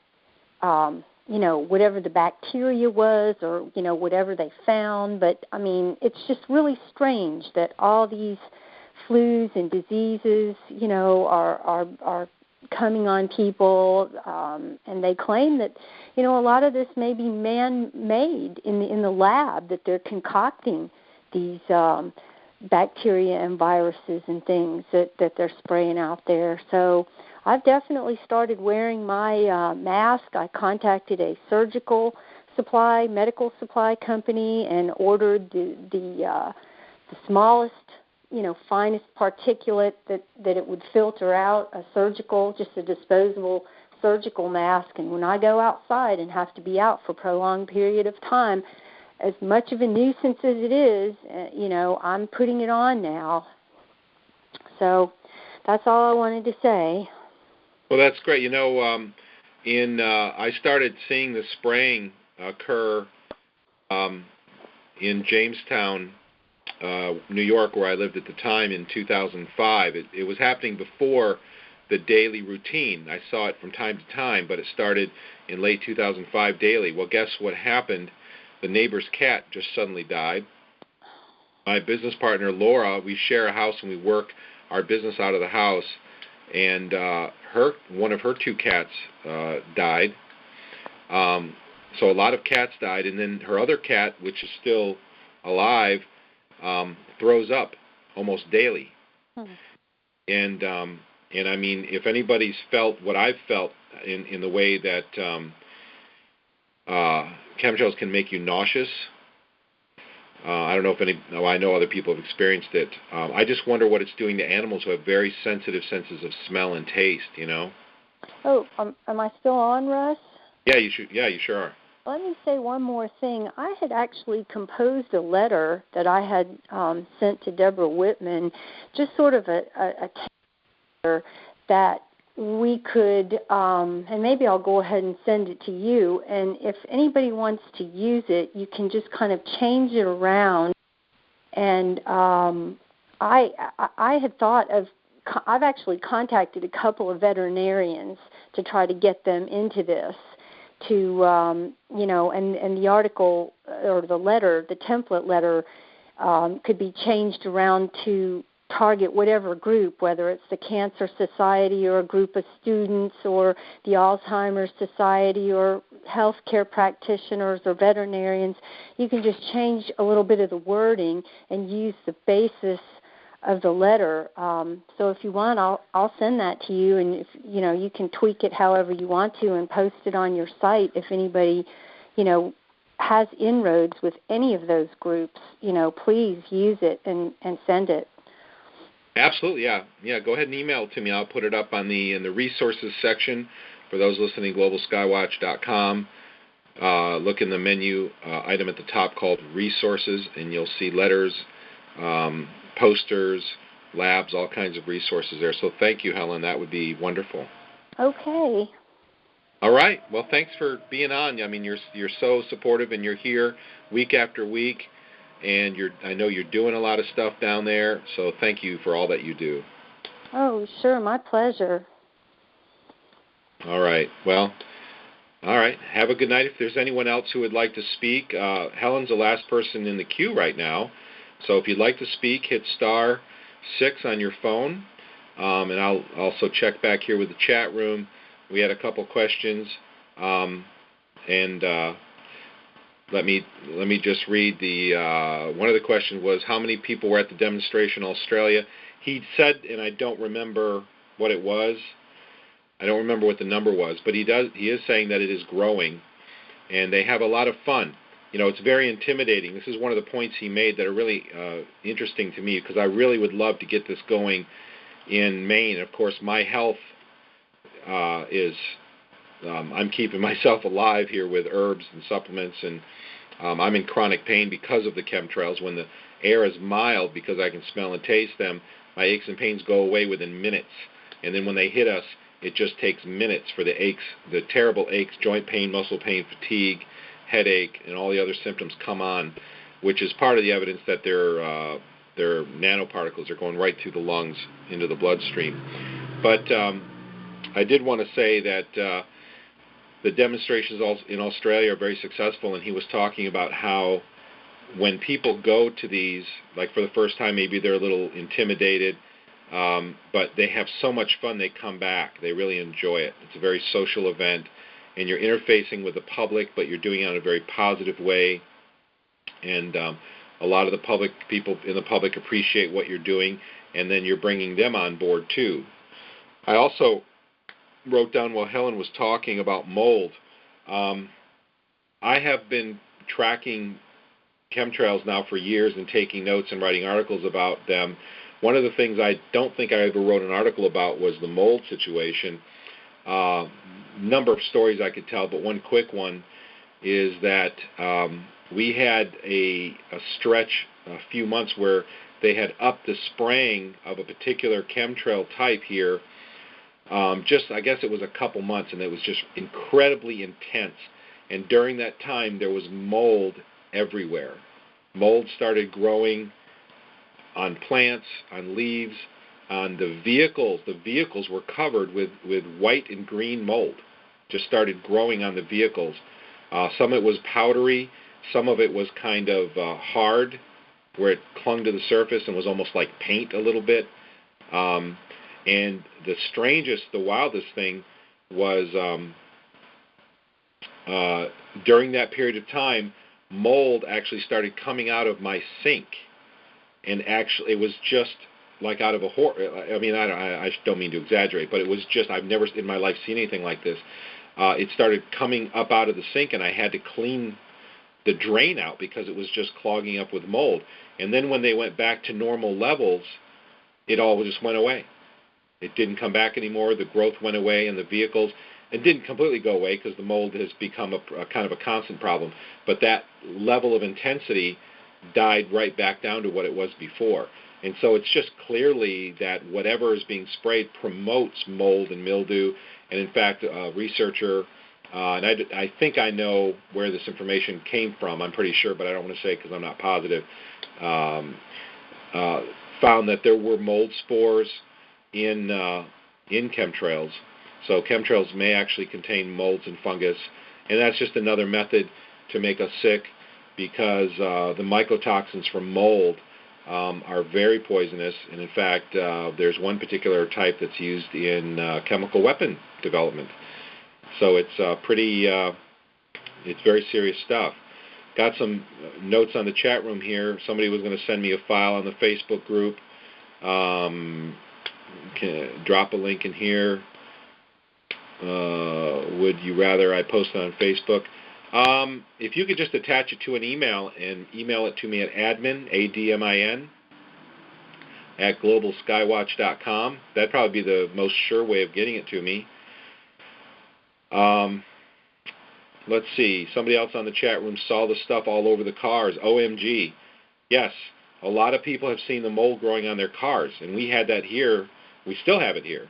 D: whatever the bacteria was or, whatever they found. But, I mean, it's just really strange that all these flus and diseases, are coming on people, and they claim that, a lot of this may be man-made in the lab, that they're concocting these bacteria and viruses and things that they're spraying out there. So I've definitely started wearing my mask. I contacted a medical supply company, and ordered the smallest, finest particulate that it would filter out, just a disposable surgical mask. And when I go outside and have to be out for a prolonged period of time, as much of a nuisance as it is, I'm putting it on now. So that's all I wanted to say.
A: Well, that's great. I started seeing the spraying occur in Jamestown, New York, where I lived at the time, in 2005. It was happening before the daily routine. I saw it from time to time, but it started in late 2005 daily. Well, guess what happened? The neighbor's cat just suddenly died. My business partner, Laura, we share a house and we work our business out of the house, and one of her two cats died. So a lot of cats died, and then her other cat, which is still alive, throws up almost daily. And I mean, if anybody's felt what I've felt in the way that chemtrails can make you nauseous, I don't know if I know other people have experienced it. I just wonder what it's doing to animals who have very sensitive senses of smell and taste,
D: Oh, am I still on, Russ?
A: Yeah, you should. Yeah, you sure are.
D: Let me say one more thing. I had actually composed a letter that I had sent to Deborah Whitman, just sort of a letter that we could, and maybe I'll go ahead and send it to you, and if anybody wants to use it, you can just kind of change it around. And I had thought of, I've actually contacted a couple of veterinarians to try to get them into this, and the article or the letter, the template letter, could be changed around to target whatever group, whether it's the Cancer Society or a group of students or the Alzheimer's Society or healthcare practitioners or veterinarians. You can just change a little bit of the wording and use the basis of the letter. So if you want, I'll send that to you, and if you can tweak it however you want to and post it on your site. If anybody, has inroads with any of those groups, please use it and send it.
A: Absolutely, yeah. Go ahead and email it to me. I'll put it up in the resources section for those listening. globalskywatch.com. Look in the menu item at the top called resources, and you'll see letters, posters, labs, all kinds of resources there. So thank you, Helen. That would be wonderful.
D: Okay.
A: All right. Well, thanks for being on. I mean, you're so supportive, and you're here week after week, and I know you're doing a lot of stuff down there. So thank you for all that you do.
D: Oh, sure. My pleasure.
A: All right. Well, all right. Have a good night. If there's anyone else who would like to speak, Helen's the last person in the queue right now. So if you'd like to speak, hit *6 on your phone, and I'll also check back here with the chat room. We had a couple questions, and let me just read one of the questions was, how many people were at the demonstration in Australia? He said, and I don't remember what it was. I don't remember what the number was, but he is saying that it is growing, and they have a lot of fun. It's very intimidating. This is one of the points he made that are really interesting to me, because I really would love to get this going in Maine. Of course, my health is, I'm keeping myself alive here with herbs and supplements, and I'm in chronic pain because of the chemtrails. When the air is mild, because I can smell and taste them, my aches and pains go away within minutes. And then when they hit us, it just takes minutes for the aches, the terrible aches, joint pain, muscle pain, fatigue, headache, and all the other symptoms come on, which is part of the evidence that their nanoparticles are going right through the lungs into the bloodstream. But I did want to say that the demonstrations in Australia are very successful, and he was talking about how when people go to these, like for the first time, maybe they're a little intimidated, but they have so much fun they come back. They really enjoy it. It's a very social event, and you're interfacing with the public, but you're doing it in a very positive way, and a lot of the people in the public appreciate what you're doing, and then you're bringing them on board too. I also wrote down while Helen was talking about mold. I have been tracking chemtrails now for years and taking notes and writing articles about them. One of the things I don't think I ever wrote an article about was the mold situation. Number of stories I could tell, but one quick one is that we had a stretch, a few months, where they had upped the spraying of a particular chemtrail type here. I guess it was a couple months, and it was just incredibly intense. And during that time, there was mold everywhere. Mold started growing on plants, on leaves, on the vehicles. The vehicles were covered with white and green mold. Just started growing on the vehicles. Some of it was powdery. Some of it was kind of hard, where it clung to the surface and was almost like paint a little bit. And the strangest, the wildest thing was during that period of time, mold actually started coming out of my sink. And actually, it was just like out of a horror. I mean, I don't mean to exaggerate, but it was just, I've never in my life seen anything like this. It started coming up out of the sink, and I had to clean the drain out because it was just clogging up with mold. And then when they went back to normal levels, it all just went away. It didn't come back anymore. The growth went away in the vehicles. It didn't completely go away because the mold has become a kind of a constant problem. But that level of intensity died right back down to what it was before. And so it's just clearly that whatever is being sprayed promotes mold and mildew. And in fact, a researcher, and I think I know where this information came from, I'm pretty sure, but I don't want to say because I'm not positive, found that there were mold spores in chemtrails. So chemtrails may actually contain molds and fungus, and that's just another method to make us sick, because the mycotoxins from mold are very poisonous, and in fact there's one particular type that's used in chemical weapon development. So it's it's very serious stuff. Got some notes on the chat room here. Somebody was going to send me a file on the Facebook group. Drop a link in here. Would you rather I post it on Facebook? If you could just attach it to an email and email it to me at admin, A-D-M-I-N, at globalskywatch.com. That'd probably be the most sure way of getting it to me. Let's see. Somebody else on the chat room saw the stuff all over the cars. OMG. Yes, a lot of people have seen the mold growing on their cars, and we had that here. We still have it here.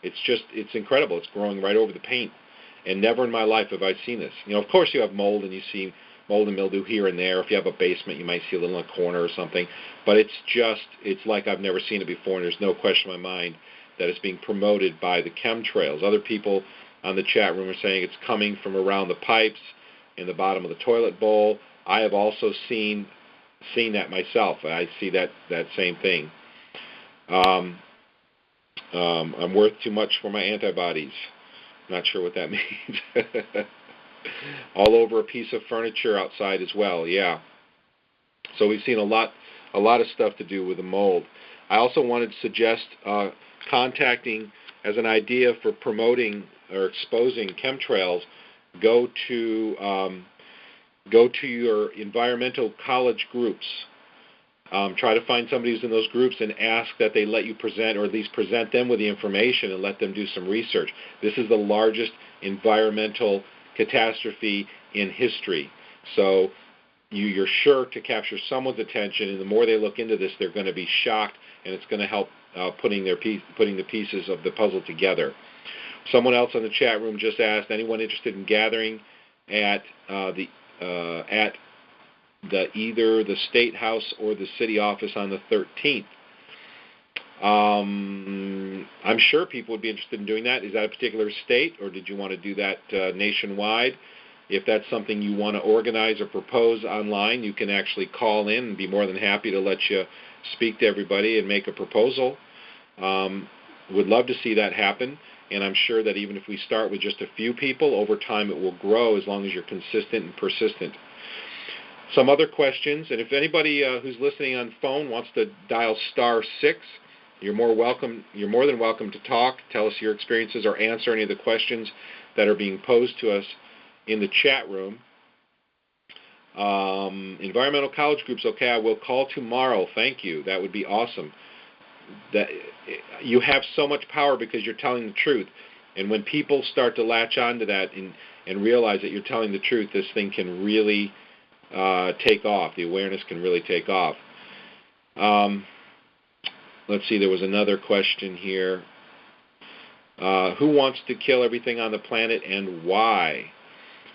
A: It's incredible. It's growing right over the paint. And never in my life have I seen this. You know, of course you have mold, and you see mold and mildew here and there. If you have a basement, you might see a little in a corner or something. But it's like I've never seen it before, and there's no question in my mind that it's being promoted by the chemtrails. Other people on the chat room are saying it's coming from around the pipes in the bottom of the toilet bowl. I have also seen that myself. I see that same thing. I'm worth too much for my antibodies. Not sure what that means. All over a piece of furniture outside as well. Yeah. So we've seen a lot of stuff to do with the mold. I also wanted to suggest contacting, as an idea for promoting or exposing chemtrails, go to your environmental college groups. Try to find somebody who's in those groups and ask that they let you present, or at least present them with the information and let them do some research. This is the largest environmental catastrophe in history. So you're sure to capture someone's attention, and the more they look into this, they're going to be shocked, and it's going to help putting the pieces of the puzzle together. Someone else on the chat room just asked, anyone interested in gathering at the at either the State House or the City office on the 13th. I'm sure people would be interested in doing that. Is that a particular state, or did you want to do that nationwide? If that's something you want to organize or propose online, you can actually call in and be more than happy to let you speak to everybody and make a proposal. Would love to see that happen, and I'm sure that even if we start with just a few people, over time it will grow as long as you're consistent and persistent. Some other questions, and if anybody who's listening on phone wants to dial *6, you're more than welcome to talk, tell us your experiences, or answer any of the questions that are being posed to us in the chat room. Environmental college groups, okay, I will call tomorrow. Thank you. That would be awesome. That you have so much power because you're telling the truth. And when people start to latch onto that and realize that you're telling the truth, this thing can really take off. The awareness can really take off. Let's see, there was another question here. Who wants to kill everything on the planet and why?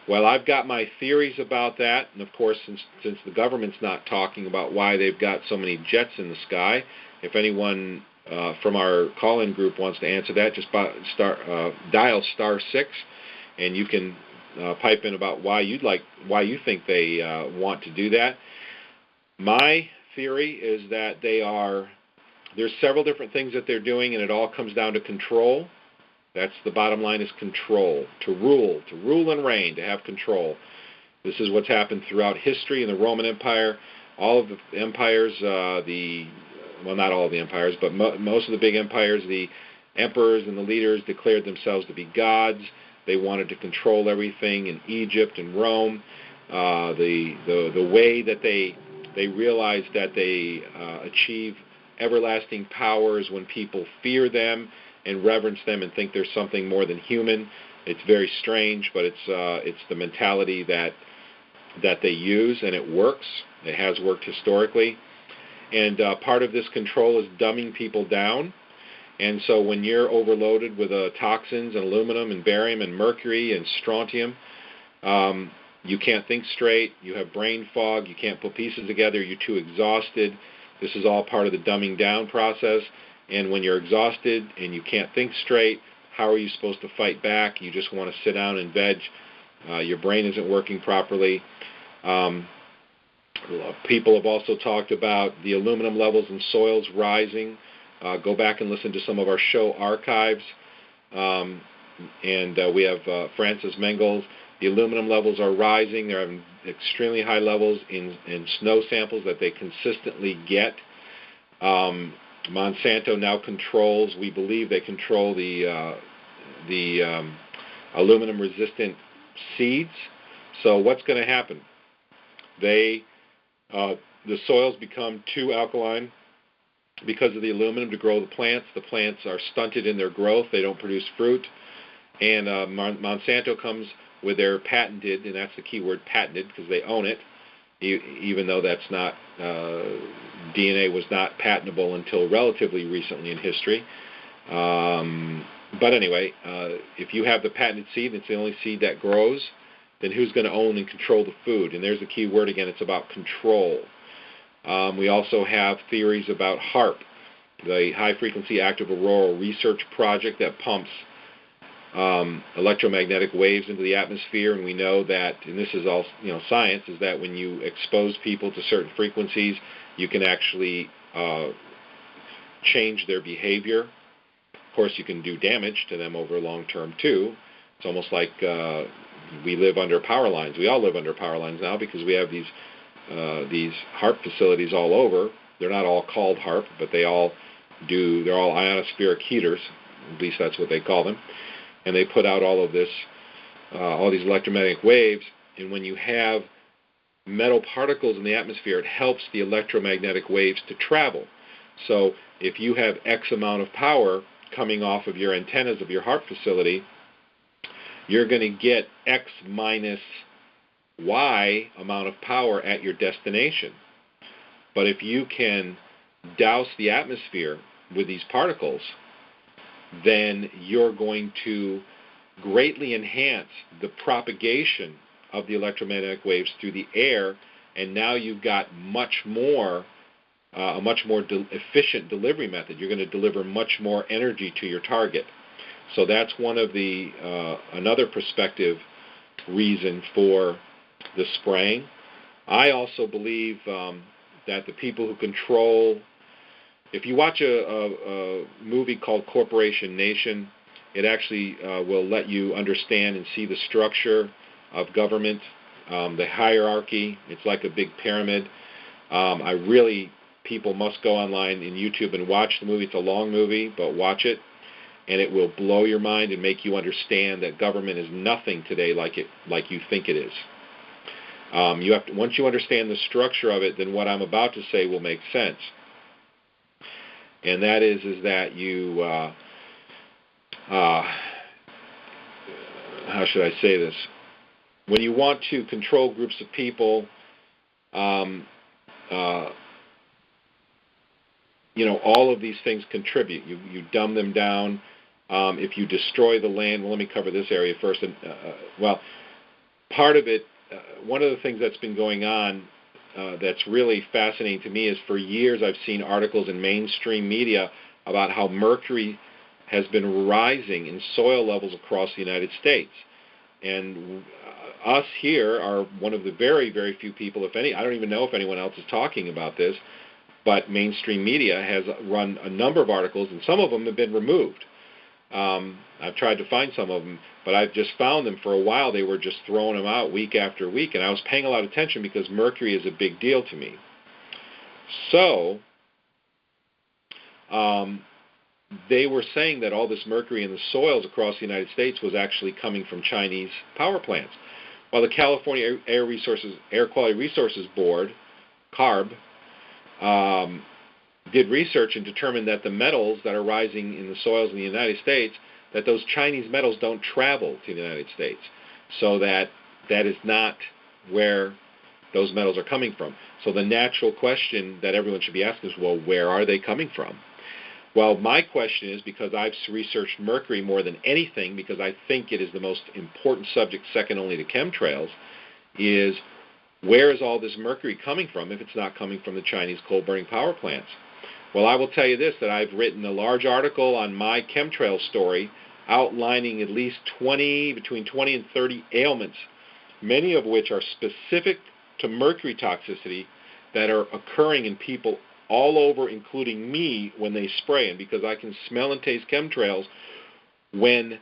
A: Well, I've got my theories about that, and of course, since the government's not talking about why they've got so many jets in the sky, if anyone from our call-in group wants to answer that, just dial *6, and you can pipe in about why you think they want to do that. My theory is that there's several different things that they're doing, and it all comes down to control. That's the bottom line, is control, to rule and reign, to have control. This is what's happened throughout history in the Roman Empire. All of the empires, well, not all of the empires, but most of the big empires, the emperors and the leaders declared themselves to be gods. They wanted to control everything in Egypt and Rome. The way that they realized that they achieve everlasting power is when people fear them and reverence them and think there's something more than human. It's very strange, but it's the mentality that they use, and it works. It has worked historically. And part of this control is dumbing people down. And so when you're overloaded with toxins and aluminum and barium and mercury and strontium, you can't think straight, you have brain fog, you can't put pieces together, you're too exhausted. This is all part of the dumbing down process. And when you're exhausted and you can't think straight, how are you supposed to fight back? You just want to sit down and veg. Your brain isn't working properly. People have also talked about the aluminum levels in soils rising. Go back and listen to some of our show archives. And we have Francis Mengels. The aluminum levels are rising. They're having extremely high levels in snow samples that they consistently get. Monsanto now controls, we believe they control the aluminum-resistant seeds. So what's going to happen? The soils become too alkaline because of the aluminum to grow the plants. The plants are stunted in their growth. They don't produce fruit. And Monsanto comes with their patented, and that's the key word, patented, because they own it, even though that's not, DNA was not patentable until relatively recently in history. But anyway, if you have the patented seed, and it's the only seed that grows, then who's going to own and control the food? And there's the key word again, it's about control. We also have theories about HAARP, the High Frequency Active Auroral Research Project that pumps electromagnetic waves into the atmosphere, and we know that, and this is all science, is that when you expose people to certain frequencies, you can actually change their behavior. Of course, you can do damage to them over long term too. It's almost like we live under power lines. We all live under power lines now because we have these HAARP facilities all over. They're not all called HAARP, but they're all ionospheric heaters. At least that's what they call them. And they put out all of this, all these electromagnetic waves. And when you have metal particles in the atmosphere, it helps the electromagnetic waves to travel. So if you have X amount of power coming off of your antennas of your HAARP facility, you're going to get X minus Y amount of power at your destination. But if you can douse the atmosphere with these particles, then you're going to greatly enhance the propagation of the electromagnetic waves through the air, and now you've got a much more efficient delivery method. You're going to deliver much more energy to your target. So that's one of the another prospective reason for the spraying. I also believe that the people who control, if you watch a movie called Corporation Nation, it actually will let you understand and see the structure of government, the hierarchy. It's like a big pyramid. People must go online in YouTube and watch the movie. It's a long movie, but watch it, and it will blow your mind and make you understand that government is nothing today like you think it is. Once you understand the structure of it, then what I'm about to say will make sense. And that is that you, how should I say this? When you want to control groups of people, all of these things contribute. You dumb them down. If you destroy the land, well, let me cover this area first. Part of it, one of the things that's been going on that's really fascinating to me is for years I've seen articles in mainstream media about how mercury has been rising in soil levels across the United States. And us here are one of the very, very few people, if any, I don't even know if anyone else is talking about this, but mainstream media has run a number of articles, and some of them have been removed. I've tried to find some of them, but I've just found them. For a while, they were just throwing them out week after week, and I was paying a lot of attention because mercury is a big deal to me. So they were saying that all this mercury in the soils across the United States was actually coming from Chinese power plants. While the California Air Quality Resources Board, CARB, did research and determined that the metals that are rising in the soils in the United States, that those Chinese metals don't travel to the United States. So that is not where those metals are coming from. So the natural question that everyone should be asking is, well, where are they coming from? Well, my question is, because I've researched mercury more than anything, because I think it is the most important subject second only to chemtrails, is where is all this mercury coming from if it's not coming from the Chinese coal-burning power plants? Well, I will tell you this, that I've written a large article on my chemtrail story outlining at least between 20 and 30 ailments, many of which are specific to mercury toxicity that are occurring in people all over, including me, when they spray. And because I can smell and taste chemtrails when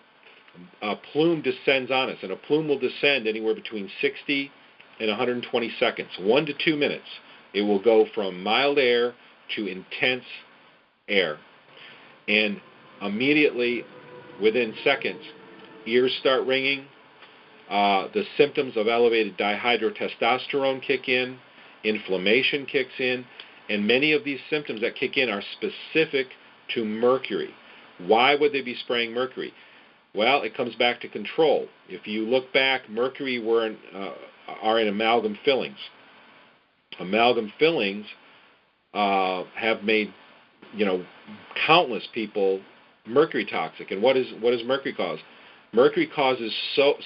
A: a plume descends on us, and a plume will descend anywhere between 60 and 120 seconds, 1 to 2 minutes. It will go from mild air to intense air. And immediately, within seconds, ears start ringing, the symptoms of elevated dihydrotestosterone kick in, inflammation kicks in, and many of these symptoms that kick in are specific to mercury. Why would they be spraying mercury? Well, it comes back to control. If you look back, mercury are in amalgam fillings. Amalgam fillings have made, countless people mercury toxic. And what does mercury cause? Mercury causes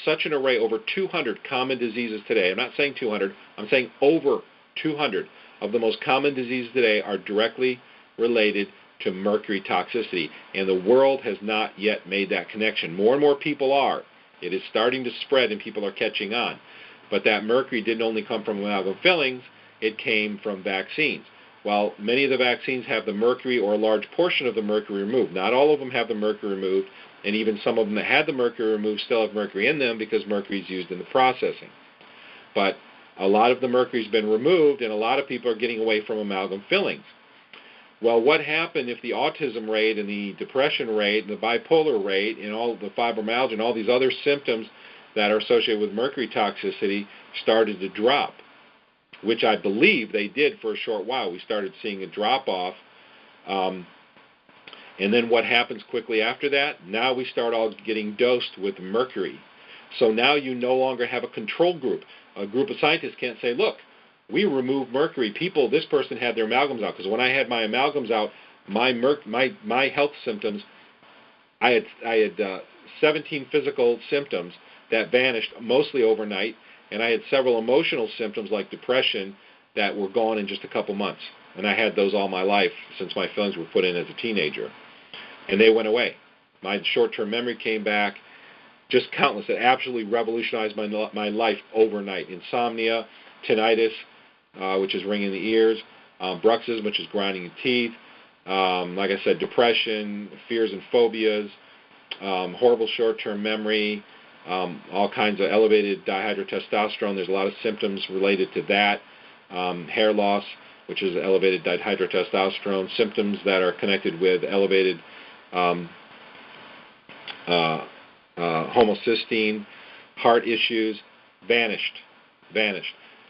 A: such an array, over 200 common diseases today. I'm not saying 200, I'm saying over 200 of the most common diseases today are directly related to mercury toxicity. And the world has not yet made that connection. More and more people are. It is starting to spread and people are catching on. But that mercury didn't only come from amalgam fillings, it came from vaccines. While many of the vaccines have the mercury or a large portion of the mercury removed, not all of them have the mercury removed, and even some of them that had the mercury removed still have mercury in them because mercury is used in the processing. But a lot of the mercury has been removed, and a lot of people are getting away from amalgam fillings. Well, what happened if the autism rate and the depression rate and the bipolar rate and all the fibromyalgia and all these other symptoms that are associated with mercury toxicity started to drop, which I believe they did for a short while. We started seeing a drop-off. And then what happens quickly after that? Now we start all getting dosed with mercury. So now you no longer have a control group. A group of scientists can't say, look, we removed mercury. This person had their amalgams out. Because when I had my amalgams out, my health symptoms, I had 17 physical symptoms that vanished mostly overnight, and I had several emotional symptoms like depression that were gone in just a couple months. And I had those all my life since my feelings were put in as a teenager. And they went away. My short-term memory came back, just countless. It absolutely revolutionized my life overnight. Insomnia, tinnitus, which is ringing in the ears, bruxism, which is grinding in teeth, like I said, depression, fears and phobias, horrible short-term memory, all kinds of elevated dihydrotestosterone. There's a lot of symptoms related to that. Hair loss, which is elevated dihydrotestosterone, symptoms that are connected with elevated homocysteine, heart issues, vanished.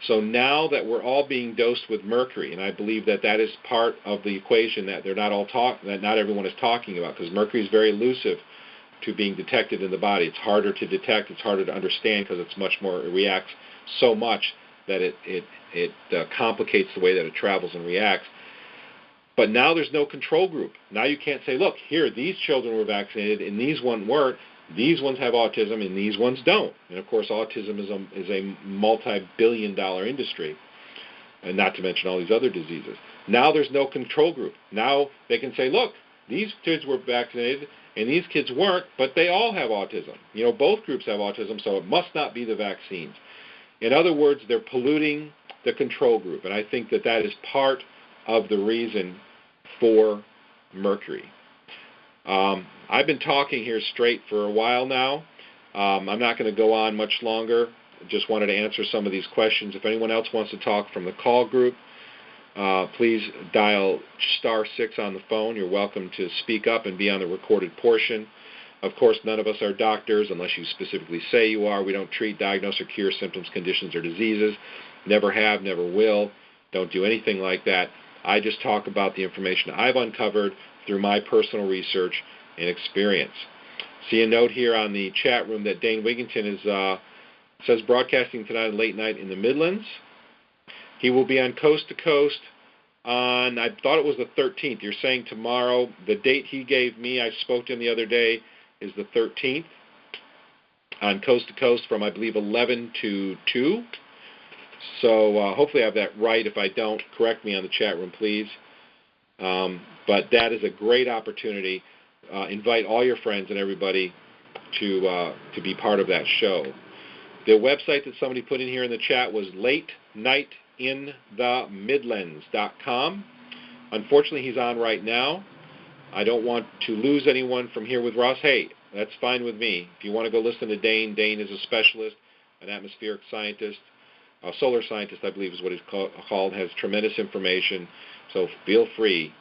A: So now that we're all being dosed with mercury, and I believe that is part of the equation that that not everyone is talking about, because mercury is very elusive to being detected in the body. It's harder to detect, it's harder to understand because it's much more, it reacts so much that it complicates the way that it travels and reacts. But now there's no control group. Now you can't say, look, here, these children were vaccinated and these ones weren't. These ones have autism and these ones don't. And, of course, autism is a multi-billion-dollar industry, and not to mention all these other diseases. Now there's no control group. Now they can say, look, these kids were vaccinated and these kids weren't, but they all have autism. You know, both groups have autism, so it must not be the vaccines. In other words, they're polluting the control group, and I think that is part of the reason for mercury. I've been talking here straight for a while now. I'm not going to go on much longer. Just wanted to answer some of these questions. If anyone else wants to talk from the call group, please dial *6 on the phone. You're welcome to speak up and be on the recorded portion. Of course, none of us are doctors unless you specifically say you are. We don't treat, diagnose, or cure symptoms, conditions, or diseases. Never have, never will. Don't do anything like that. I just talk about the information I've uncovered through my personal research and experience. See a note here on the chat room that Dane Wigington says broadcasting tonight on late night in the Midlands. He will be on Coast to Coast on, I thought it was the 13th. You're saying tomorrow. The date he gave me, I spoke to him the other day, is the 13th on Coast to Coast from, I believe, 11 to 2. So hopefully I have that right. If I don't, correct me on the chat room, please. But that is a great opportunity. Invite all your friends and everybody to be part of that show. The website that somebody put in here in the chat was latenightinthemidlands.com. Unfortunately, he's on right now. I don't want to lose anyone from here with Ross. Hey, that's fine with me. If you want to go listen to Dane, Dane is a specialist, an atmospheric scientist, a solar scientist, I believe is what he's called, has tremendous information, so feel free.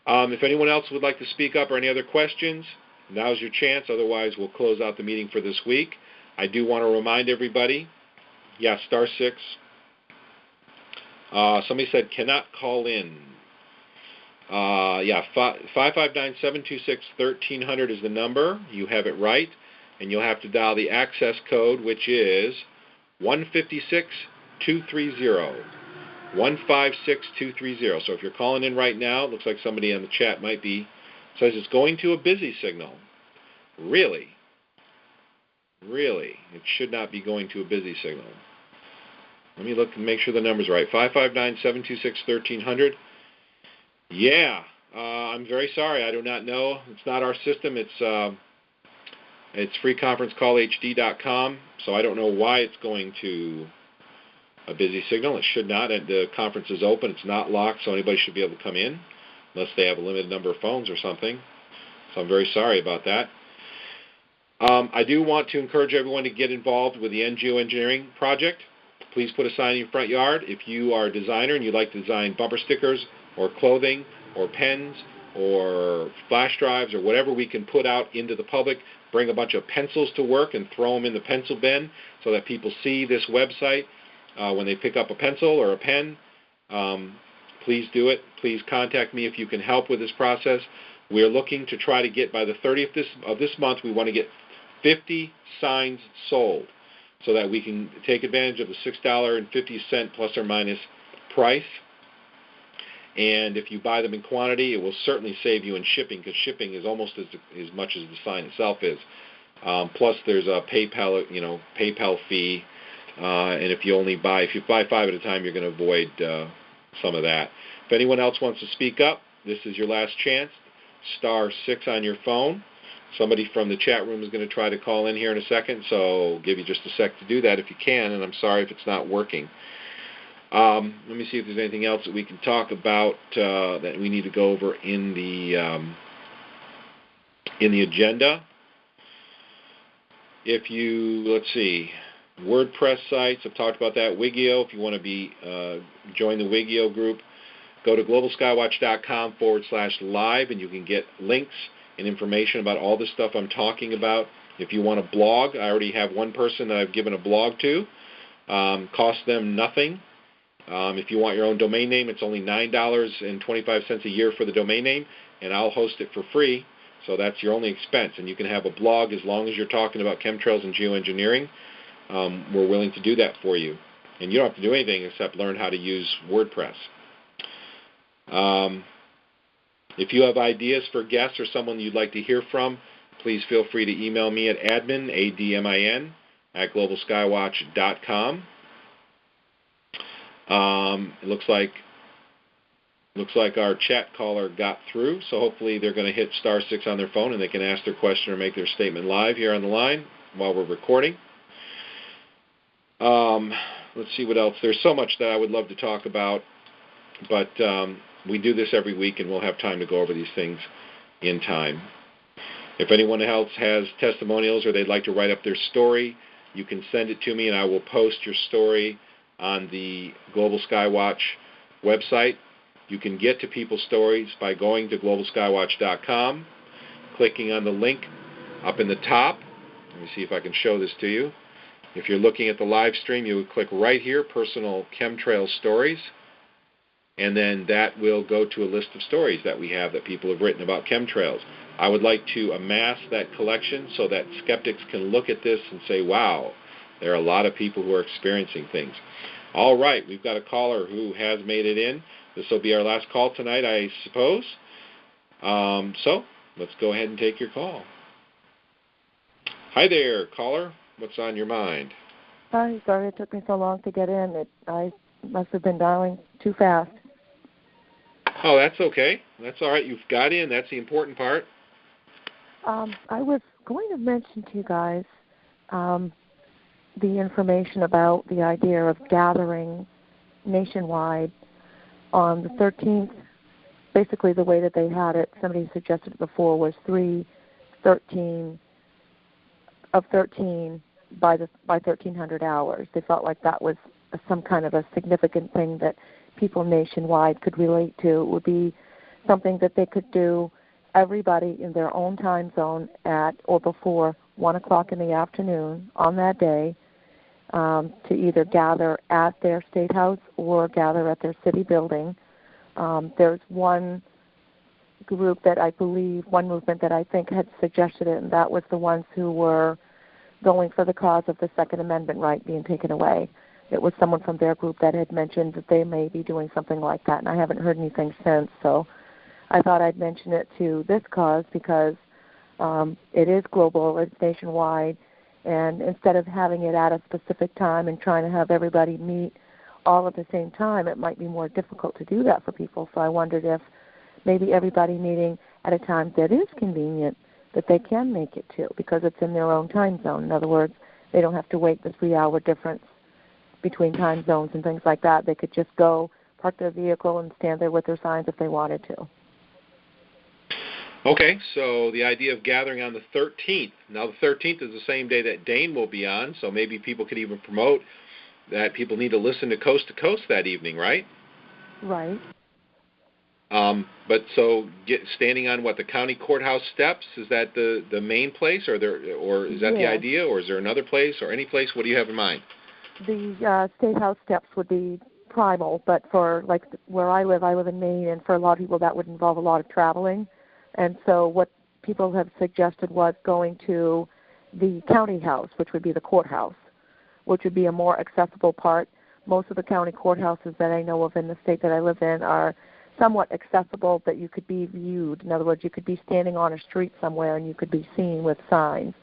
A: If anyone else would like to speak up or any other questions, now's your chance. Otherwise, we'll close out the meeting for this week. I do want to remind everybody, *6. Somebody said cannot call in. 559-726-1300 is the number. You have it right, and you'll have to dial the access code, which is 156230. 156230. So if you're calling in right now, it looks like somebody on the chat says it's going to a busy signal. Really? It should not be going to a busy signal. Let me look and make sure the number's right. 559-726-1300. Yeah, I'm very sorry. I do not know. It's not our system. It's freeconferencecallhd.com, so I don't know why it's going to a busy signal. It should not. The conference is open. It's not locked, so anybody should be able to come in unless they have a limited number of phones or something. So I'm very sorry about that. I do want to encourage everyone to get involved with the NGO Engineering Project. Please put a sign in your front yard. If you are a designer and you'd like to design bumper stickers or clothing or pens or flash drives or whatever we can put out into the public, bring a bunch of pencils to work and throw them in the pencil bin so that people see this website when they pick up a pencil or a pen. Please do it. Please contact me if you can help with this process. We're looking to try to get by the 30th of this month, we want to get 50 signs sold so that we can take advantage of the $6.50 plus or minus price. And if you buy them in quantity, it will certainly save you in shipping, because shipping is almost as much as the sign itself is. Plus, there's a PayPal fee And if you buy 5 at a time, you're going to avoid some of that. If anyone else wants to speak up, this is your last chance. *6 on your phone. Somebody from the chat room is going to try to call in here in a second, so I'll give you just a sec to do that if you can, and I'm sorry if it's not working. Let me see if there's anything else that we can talk about that we need to go over in the agenda. If you, let's see, WordPress sites, I've talked about that. Wigio, if you want to join the Wigio group, go to globalskywatch.com/live, and you can get links and information about all the stuff I'm talking about. If you want to blog, I already have one person that I've given a blog to. Costs them nothing. If you want your own domain name, it's only $9.25 a year for the domain name, and I'll host it for free. So that's your only expense, and you can have a blog as long as you're talking about chemtrails and geoengineering. We're willing to do that for you. And you don't have to do anything except learn how to use WordPress. If you have ideas for guests or someone you'd like to hear from, please feel free to email me at admin, ADMIN, at globalskywatch.com. It looks like our chat caller got through, so hopefully they're going to hit *6 on their phone and they can ask their question or make their statement live here on the line while we're recording. Let's see what else. There's so much that I would love to talk about, but we do this every week, and we'll have time to go over these things in time. If anyone else has testimonials or they'd like to write up their story, you can send it to me, and I will post your story on the Global Skywatch website. You can get to people's stories by going to globalskywatch.com, clicking on the link up in the top. Let me see if I can show this to you. If you're looking at the live stream, you would click right here, Personal Chemtrail Stories, and then that will go to a list of stories that we have that people have written about chemtrails. I would like to amass that collection so that skeptics can look at this and say, wow, there are a lot of people who are experiencing things. All right, we've got a caller who has made it in. This will be our last call tonight, I suppose. So let's go ahead and take your call. Hi there, caller. What's on your mind?
E: Hi, sorry it took me so long to get in. I must have been dialing too fast.
A: Oh, that's okay. That's all right. You've got in. That's the important part.
E: I was going to mention to you guys the information about the idea of gathering nationwide on the 13th. Basically, the way that they had it, somebody suggested it before, was 3/13 of 13 by 1300 hours. They felt like that was some kind of a significant thing that people nationwide could relate to. It would be something that they could do, everybody in their own time zone at or before 1 o'clock in the afternoon on that day, to either gather at their state house or gather at their city building. There's one group that I believe, one movement that I think had suggested it, and that was the ones who were going for the cause of the Second Amendment right being taken away. It was someone from their group that had mentioned that they may be doing something like that, and I haven't heard anything since, so I thought I'd mention it to this cause because it is global, it's nationwide, and instead of having it at a specific time and trying to have everybody meet all at the same time, it might be more difficult to do that for people. So I wondered if maybe everybody meeting at a time that is convenient, that they can make it to, because it's in their own time zone. In other words, they don't have to wait the 3-hour difference between time zones and things like that. They could just go, park their vehicle, and stand there with their signs if they wanted to.
A: Okay, so the idea of gathering on the 13th. Now, the 13th is the same day that Dane will be on, so maybe people could even promote that people need to listen to Coast that evening, right?
E: Right.
A: But so standing on the county courthouse steps, is that the main place, or is that the idea, or is there another place or any place? What do you have in mind?
E: The state house steps would be primal, but for where I live in Maine, and for a lot of people that would involve a lot of traveling. And so what people have suggested was going to the county house, which would be the courthouse, which would be a more accessible part. Most of the county courthouses that I know of in the state that I live in are somewhat accessible, but you could be viewed. In other words, you could be standing on a street somewhere and you could be seen with signs.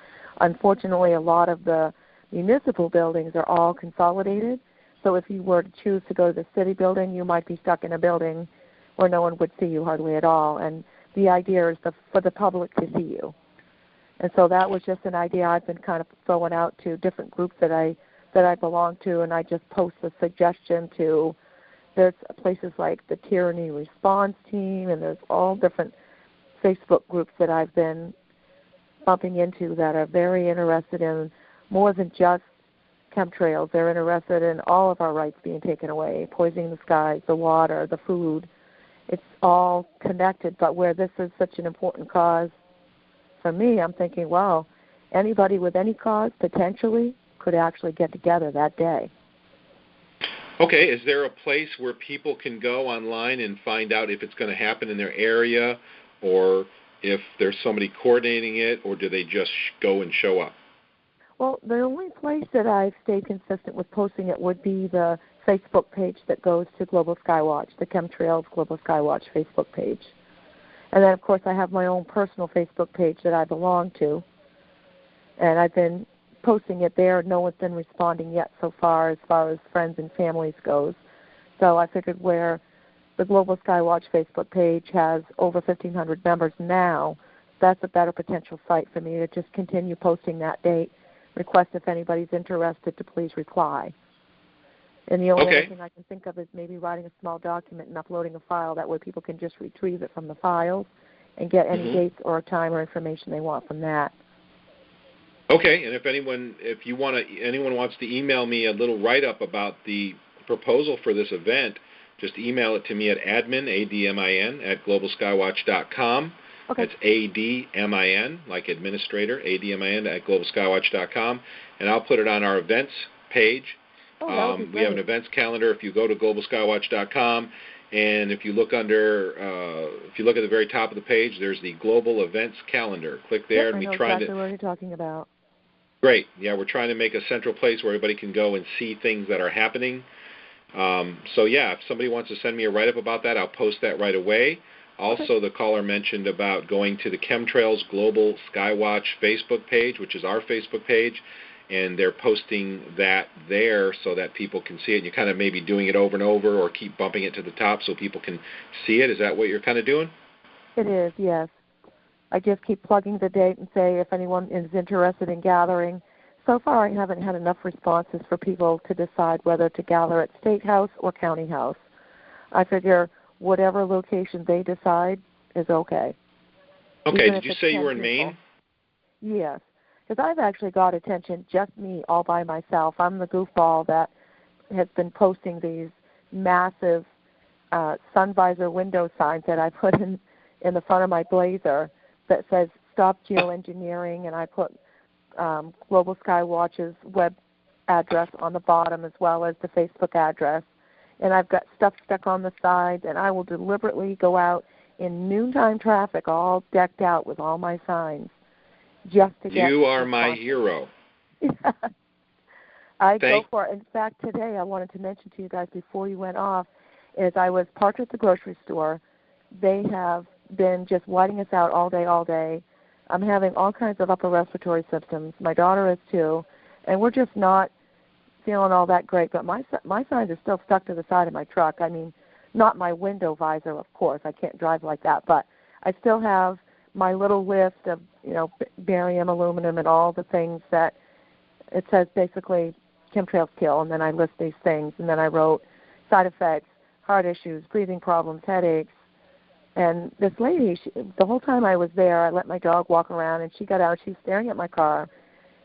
E: Unfortunately, a lot of the municipal buildings are all consolidated. So if you were to choose to go to the city building, you might be stuck in a building where no one would see you hardly at all. And the idea is for the public to see you. And so that was just an idea I've been kind of throwing out to different groups that I belong to, and I just post a suggestion to. There's places like the Tyranny Response Team, and there's all different Facebook groups that I've been bumping into that are very interested in more than just chemtrails. They're interested in all of our rights being taken away, poisoning the skies, the water, the food. It's all connected, but where this is such an important cause for me, I'm thinking, wow, anybody with any cause potentially could actually get together that day.
A: Okay, is there a place where people can go online and find out if it's going to happen in their area, or if there's somebody coordinating it, or do they just go and show up?
E: Well, the only place that I've stayed consistent with posting it would be the Facebook page that goes to Global Skywatch, the Chemtrails Global Skywatch Facebook page. And then, of course, I have my own personal Facebook page that I belong to, and I've been posting it there. No one's been responding yet so far as friends and families goes. So I figured where the Global Skywatch Facebook page has over 1,500 members now, that's a better potential site for me to just continue posting that date. Request if anybody's interested to please reply. And the only other thing I can think of is maybe writing a small document and uploading a file. That way people can just retrieve it from the files and get any dates or time or information they want from that.
A: Okay, and if anyone wants to email me a little write-up about the proposal for this event, just email it to me at admin, A-D-M-I-N, at globalskywatch.com.
E: Okay.
A: That's A-D-M-I-N, like administrator, A-D-M-I-N, at globalskywatch.com. And I'll put it on our events page. We have an events calendar. If you go to globalskywatch.com, and if you look at the very top of the page, there's the global events calendar. Click there,
E: and
A: we
E: know
A: try
E: exactly what you're talking about.
A: Great. Yeah, we're trying to make a central place where everybody can go and see things that are happening. So yeah, if somebody wants to send me a write-up about that, I'll post that right away. Also, the caller mentioned about going to the Chemtrails Global Skywatch Facebook page, which is our Facebook page, and they're posting that there so that people can see it. And you're kind of maybe doing it over and over, or keep bumping it to the top so people can see it. Is that what you're kind of doing?
E: It is, yes. I just keep plugging the date and say if anyone is interested in gathering. So far, I haven't had enough responses for people to decide whether to gather at State House or County House. I figure whatever location they decide is okay.
A: Okay, did you say you were in Maine?
E: Yes, because I've actually got attention, just me, all by myself. I'm the goofball that has been posting these massive sun visor window signs that I put in the front of my Blazer that says "Stop Geoengineering," and I put Global Skywatch's web address on the bottom as well as the Facebook address. And I've got stuff stuck on the sides, and I will deliberately go out in noontime traffic all decked out with all my signs just to get...
A: You are my hero.
E: Go for it. In fact, today I wanted to mention to you guys before you went off is I was parked at the grocery store. They have been just whiting us out all day. I'm having all kinds of upper respiratory symptoms. My daughter is too, and we're just not feeling all that great. But my signs are still stuck to the side of my truck. I mean, not my window visor, of course. I can't drive like that. But I still have my little list of, barium, aluminum, and all the things that it says basically chemtrails kill. And then I list these things. And then I wrote side effects, heart issues, breathing problems, headaches. And this lady, the whole time I was there, I let my dog walk around, and she got out. She was staring at my car.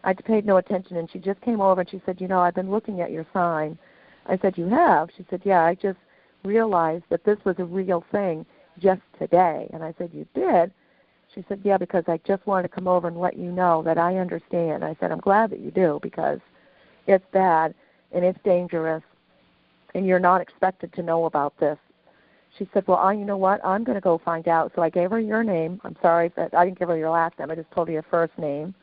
E: I paid no attention, and she just came over, and she said, I've been looking at your sign. I said, you have? She said, yeah, I just realized that this was a real thing just today. And I said, you did? She said, yeah, because I just wanted to come over and let you know that I understand. I said, I'm glad that you do, because it's bad, and it's dangerous, and you're not expected to know about this. She said, well, you know what? I'm going to go find out. So I gave her your name. I'm sorry, but I didn't give her your last name. I just told her your first name.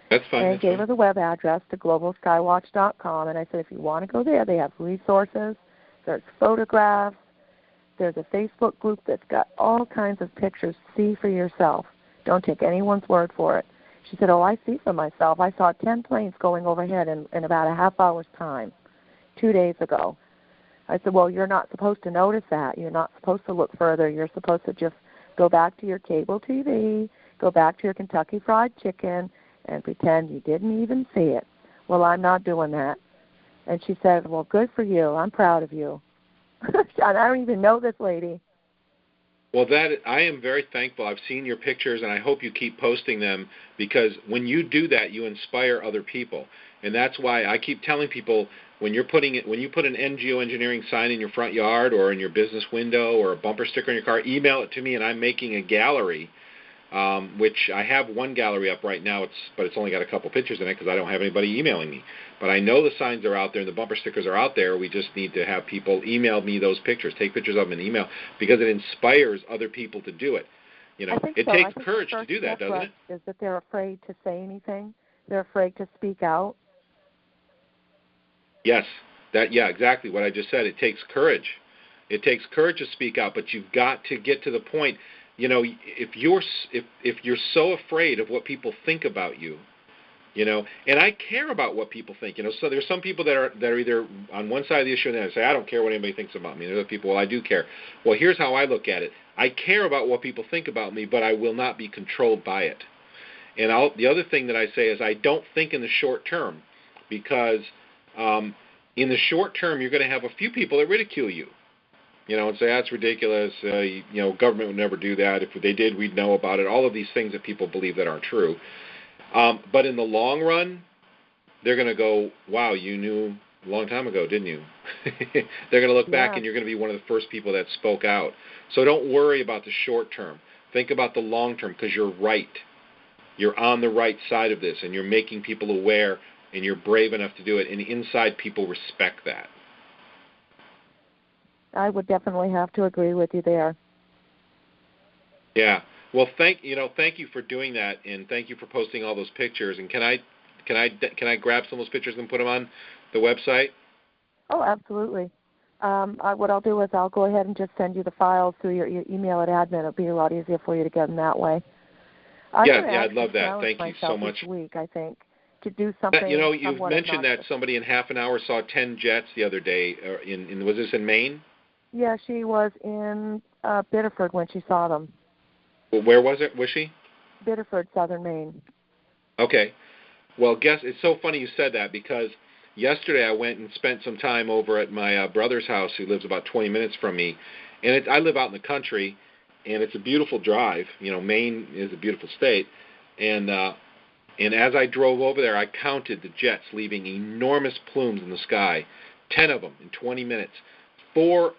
A: That's fine.
E: And I gave her the web address to globalskywatch.com. And I said, if you want to go there, they have resources. There's photographs. There's a Facebook group that's got all kinds of pictures. See for yourself. Don't take anyone's word for it. She said, oh, I see for myself. I saw 10 planes going overhead in about a half hour's time 2 days ago. I said, well, you're not supposed to notice that. You're not supposed to look further. You're supposed to just go back to your cable TV, go back to your Kentucky Fried Chicken, and pretend you didn't even see it. Well, I'm not doing that. And she said, well, good for you. I'm proud of you. And I don't even know this lady.
A: Well, I am very thankful. I've seen your pictures, and I hope you keep posting them, because when you do that, you inspire other people. And that's why I keep telling people, when you put an NGO engineering sign in your front yard or in your business window or a bumper sticker in your car, email it to me, and I'm making a gallery, which I have one gallery up right now, but it's only got a couple pictures in it because I don't have anybody emailing me. But I know the signs are out there and the bumper stickers are out there. We just need to have people email me those pictures, take pictures of them and email, because it inspires other people to do it. You know, it takes courage to do that, doesn't it?
E: Is that they're afraid to say anything? They're afraid to speak out?
A: Yes, exactly what I just said. It takes courage. It takes courage to speak out, but you've got to get to the point. You know, if you're so afraid of what people think about you, you know, and I care about what people think. You know, so there's some people that are either on one side of the issue and they say, I don't care what anybody thinks about me. And other people, well, I do care. Well, here's how I look at it. I care about what people think about me, but I will not be controlled by it. And the other thing that I say is I don't think in the short term, because in the short term you're going to have a few people that ridicule you. You know, and say, that's ridiculous, you know, government would never do that. If they did, we'd know about it. All of these things that people believe that aren't true. But in the long run, they're going to go, wow, you knew a long time ago, didn't you? They're going to look back, and you're going to be one of the first people that spoke out. So don't worry about the short term. Think about the long term, because you're right. You're on the right side of this, and you're making people aware, and you're brave enough to do it. And inside, people respect that.
E: I would definitely have to agree with you there.
A: Yeah. Well, thank you for doing that, and thank you for posting all those pictures. And can I grab some of those pictures and put them on the website?
E: Oh, absolutely. What I'll do is I'll go ahead and just send you the files through your email at admin. It'll be a lot easier for you to get them that way.
A: I'd love that. Thank you so much.
E: This week, I think, to do something.
A: You know, you've mentioned that somebody in half an hour saw 10 jets the other day. Was this in Maine?
E: Yeah, she was in Biddeford when she saw them.
A: Well, where was she?
E: Biddeford, southern Maine.
A: Okay. Well, it's so funny you said that, because yesterday I went and spent some time over at my brother's house, who lives about 20 minutes from me. And I live out in the country, and it's a beautiful drive. You know, Maine is a beautiful state. And as I drove over there, I counted the jets leaving enormous plumes in the sky, 10 of them in 20 minutes. Four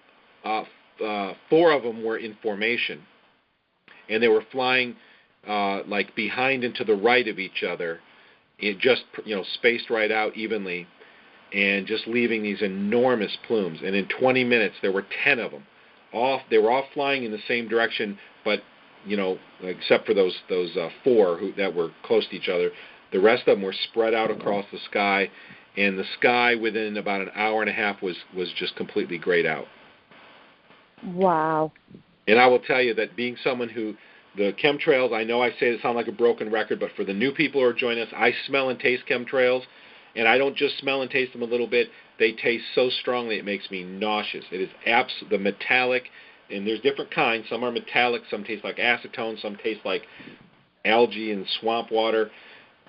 A: of them were in formation, and they were flying like behind and to the right of each other, it just, you know, spaced right out evenly, and just leaving these enormous plumes. And in 20 minutes, there were 10 of them. They were all flying in the same direction, but, you know, except for those four that were close to each other, the rest of them were spread out across the sky, and the sky within about an hour and a half was just completely grayed out.
E: Wow.
A: And I will tell you that, being someone the chemtrails, I know I say it sound like a broken record, but for the new people who are joining us, I smell and taste chemtrails, and I don't just smell and taste them a little bit. They taste so strongly it makes me nauseous. It is the metallic, and there's different kinds. Some are metallic, some taste like acetone, some taste like algae and swamp water.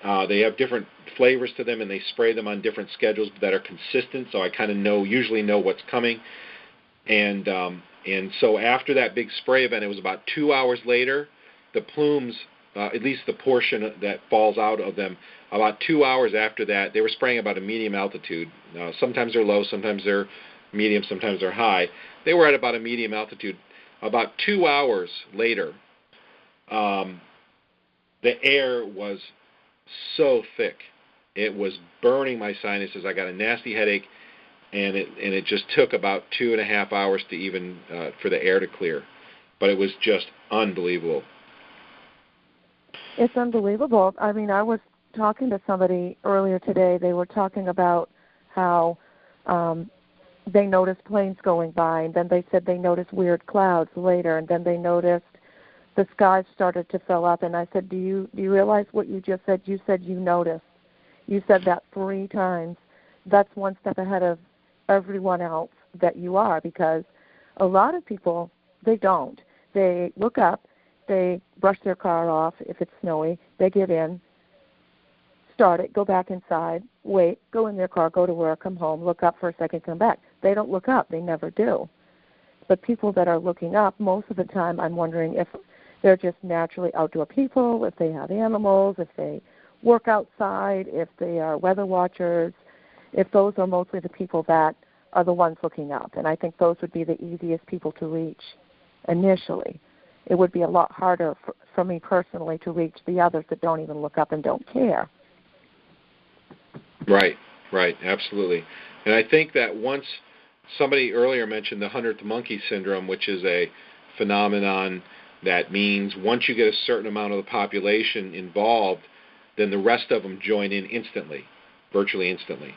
A: They have different flavors to them, and they spray them on different schedules that are consistent, so I kind of usually know what's coming. And so after that big spray event, it was about 2 hours later, the plumes, at least the portion that falls out of them, about 2 hours after that, they were spraying about a medium altitude. Sometimes they're low, sometimes they're medium, sometimes they're high. They were at about a medium altitude. About 2 hours later, the air was so thick. It was burning my sinuses. I got a nasty headache. And it just took about 2.5 hours to even for the air to clear, but it was just unbelievable.
E: It's unbelievable. I mean, I was talking to somebody earlier today. They were talking about how they noticed planes going by, and then they said they noticed weird clouds later, and then they noticed the skies started to fill up. And I said, do you realize what you just said? You said you noticed. You said that 3 times. That's one step ahead of everyone else that you are, because a lot of people, they don't. They look up, they brush their car off if it's snowy, they get in, start it, go back inside, wait, go in their car, go to work, come home, look up for a second, come back. They don't look up. They never do. But people that are looking up, most of the time I'm wondering if they're just naturally outdoor people, if they have animals, if they work outside, if they are weather watchers, if those are mostly the people that are the ones looking up. And I think those would be the easiest people to reach initially. It would be a lot harder for me personally to reach the others that don't even look up and don't care.
A: Right, absolutely. And I think that once somebody earlier mentioned the 100th monkey syndrome, which is a phenomenon that means once you get a certain amount of the population involved, then the rest of them join in instantly, virtually instantly.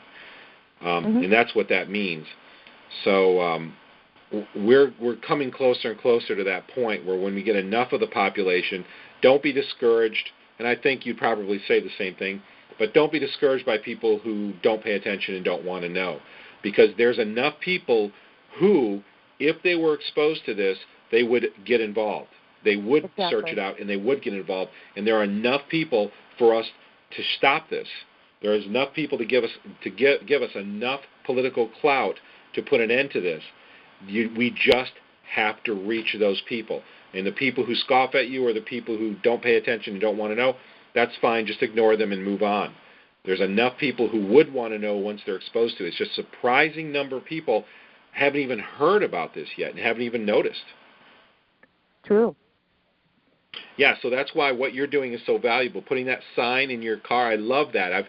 A: And that's what that means. So we're coming closer and closer to that point where when we get enough of the population, don't be discouraged, and I think you'd probably say the same thing, but don't be discouraged by people who don't pay attention and don't want to know, because there's enough people who, if they were exposed to this, they would get involved. They would search it out and they would get involved, and there are enough people for us to stop this. There is enough people to give us enough political clout to put an end to this. We just have to reach those people. And the people who scoff at you or the people who don't pay attention and don't want to know, that's fine. Just ignore them and move on. There's enough people who would want to know once they're exposed to it. It's just a surprising number of people haven't even heard about this yet and haven't even noticed.
E: True.
A: Yeah, so that's why what you're doing is so valuable. Putting that sign in your car, I love that.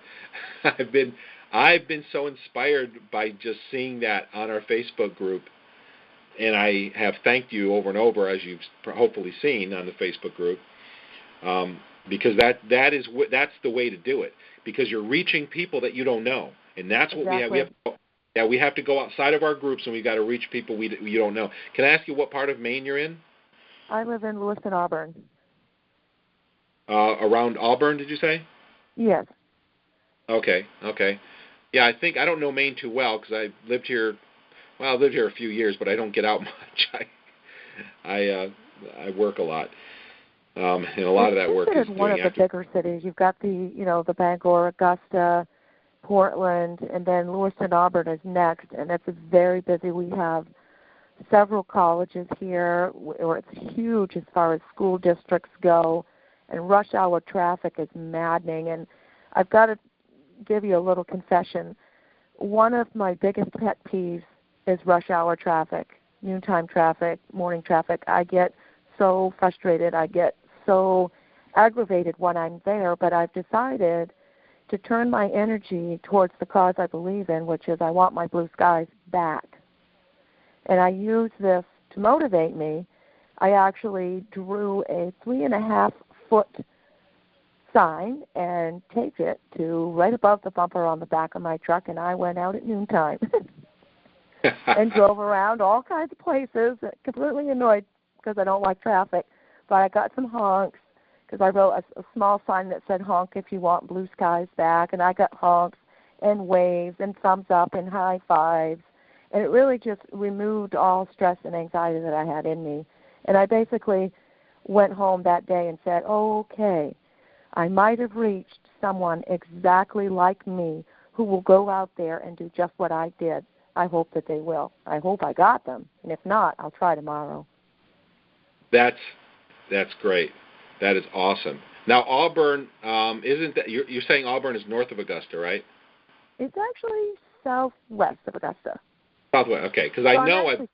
A: I've been so inspired by just seeing that on our Facebook group, and I have thanked you over and over, as you've hopefully seen on the Facebook group, because that's the way to do it. Because you're reaching people that you don't know, and that's what we have to go outside of our groups, and we've got to reach people you don't know. Can I ask you what part of Maine you're in?
E: I live in Lewiston, Auburn.
A: Around Auburn, did you say?
E: Yes.
A: Okay. Yeah, I don't know Maine too well because I've lived here a few years, but I don't get out much. I work a lot, and a lot of that work is doing
E: one of the bigger cities. You've got the Bangor, Augusta, Portland, and then Lewiston, Auburn is next, and it's very busy. We have several colleges here, where it's huge as far as school districts go, and rush hour traffic is maddening. And I've got to give you a little confession. One of my biggest pet peeves is rush hour traffic, noontime traffic, morning traffic. I get so frustrated. I get so aggravated when I'm there, but I've decided to turn my energy towards the cause I believe in, which is I want my blue skies back. And I use this to motivate me. I actually drew a 3.5-foot sign and taped it to right above the bumper on the back of my truck, and I went out at noontime and drove around all kinds of places, completely annoyed because I don't like traffic. But I got some honks because I wrote a small sign that said, honk if you want blue skies back, and I got honks and waves and thumbs up and high fives. And it really just removed all stress and anxiety that I had in me. And I basically went home that day and said, okay, I might have reached someone exactly like me who will go out there and do just what I did. I hope that they will. I hope I got them. And if not, I'll try tomorrow.
A: That's great. That is awesome. Now, Auburn, isn't that, you're saying Auburn is north of Augusta, right?
E: It's actually southwest of Augusta.
A: Southwest, okay, because I know
E: I'm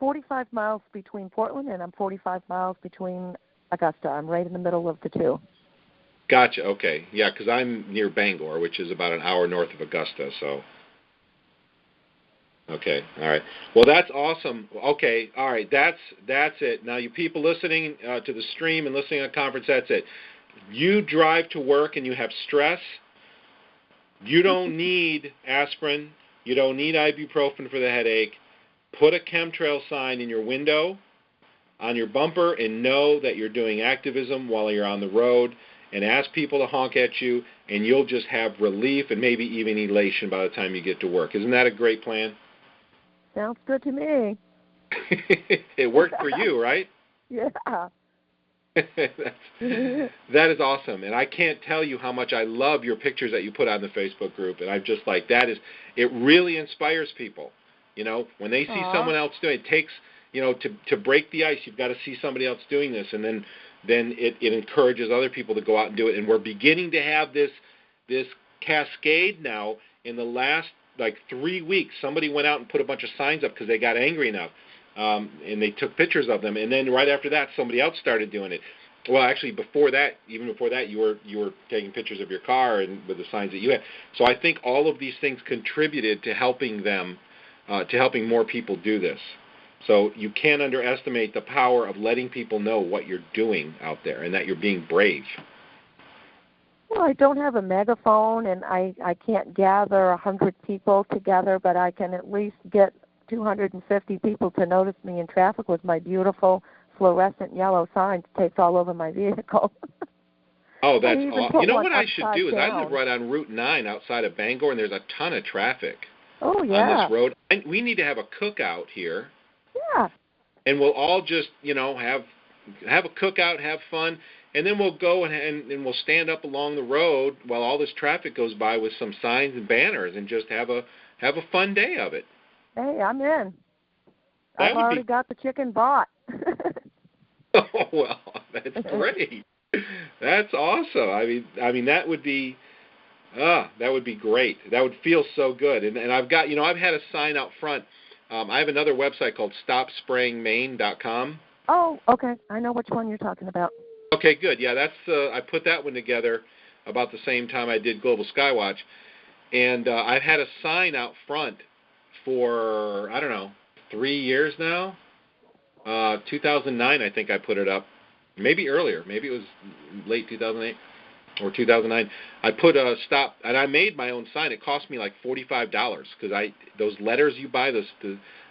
E: 45 miles between Portland, and I'm 45 miles between Augusta. I'm right in the middle of the two.
A: Gotcha, okay. Yeah, because I'm near Bangor, which is about an hour north of Augusta, so. Okay, all right. Well, that's awesome. Okay, all right, that's it. Now, you people listening to the stream and listening on the conference, that's it. You drive to work and you have stress, you don't need aspirin. You don't need ibuprofen for the headache. Put a chemtrail sign in your window. on your bumper and know that you're doing activism while you're on the road, and ask people to honk at you, and you'll just have relief and maybe even elation by the time you get to work. Isn't that a great plan?
E: Sounds good to me.
A: It worked for you, right?
E: Yeah.
A: That is awesome, and I can't tell you how much I love your pictures that you put on the Facebook group, and I'm just like, it really inspires people. When they see someone else doing it, takes, to break the ice, you've got to see somebody else doing this, and then it encourages other people to go out and do it. And we're beginning to have this cascade now. In the last 3 weeks, somebody went out and put a bunch of signs up because they got angry enough, and they took pictures of them. And then right after that, somebody else started doing it. Well, actually, even before that, you were taking pictures of your car and with the signs that you had. So I think all of these things contributed to helping them, to helping more people do this. So you can't underestimate the power of letting people know what you're doing out there and that you're being brave.
E: Well, I don't have a megaphone, and I can't gather 100 people together, but I can at least get 250 people to notice me in traffic with my beautiful fluorescent yellow signs taped all over my vehicle.
A: Oh, that's awesome. You know what I should do is
E: down.
A: I live right on Route 9 outside of Bangor, and there's a ton of traffic
E: on
A: this road. And we need to have a cookout here.
E: Yeah.
A: And we'll all just, have a cookout, have fun, and then we'll go and we'll stand up along the road while all this traffic goes by with some signs and banners and just have a fun day of it.
E: Hey, I'm in. I've already got the chicken bought.
A: Oh, well, that's great. That's awesome. I mean that would be great. That would feel so good. And I've got, I've had a sign out front. I have another website called StopSprayingMaine.com.
E: Oh, okay. I know which one you're talking about.
A: Okay, good. Yeah, that's I put that one together about the same time I did Global Skywatch, and I've had a sign out front for 3 years now. 2009, I think I put it up. Maybe earlier. Maybe it was late 2008 or 2009. I put a stop, and I made my own sign. It cost me like $45 because those letters you buy,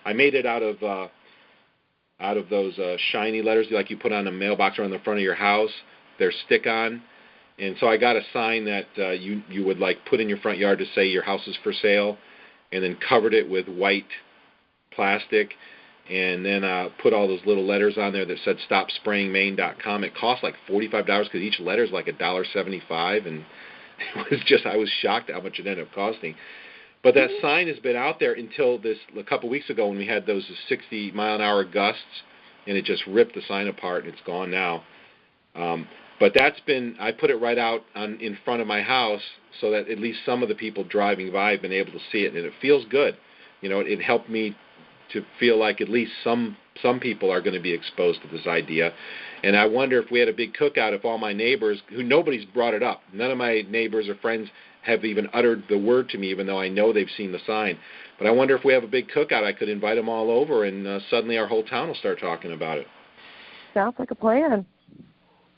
A: I made it out of those shiny letters like you put on a mailbox or on the front of your house. They're stick-on. And so I got a sign that you would put in your front yard to say your house is for sale, and then covered it with white plastic, and then put all those little letters on there that said StopSprayingMaine.com. It cost like $45 because each letter is like $1.75, and I was shocked at how much it ended up costing. But that sign has been out there until a couple weeks ago when we had those 60-mile-an-hour gusts, and it just ripped the sign apart, and it's gone now. But I put it right out in front of my house so that at least some of the people driving by have been able to see it, and it feels good. It helped me to feel like at least some people are going to be exposed to this idea. And I wonder if we had a big cookout, if all my neighbors, who nobody's brought it up, none of my neighbors or friends have even uttered the word to me, even though I know they've seen the sign. But I wonder if we have a big cookout, I could invite them all over, and suddenly our whole town will start talking about it.
E: Sounds like a plan.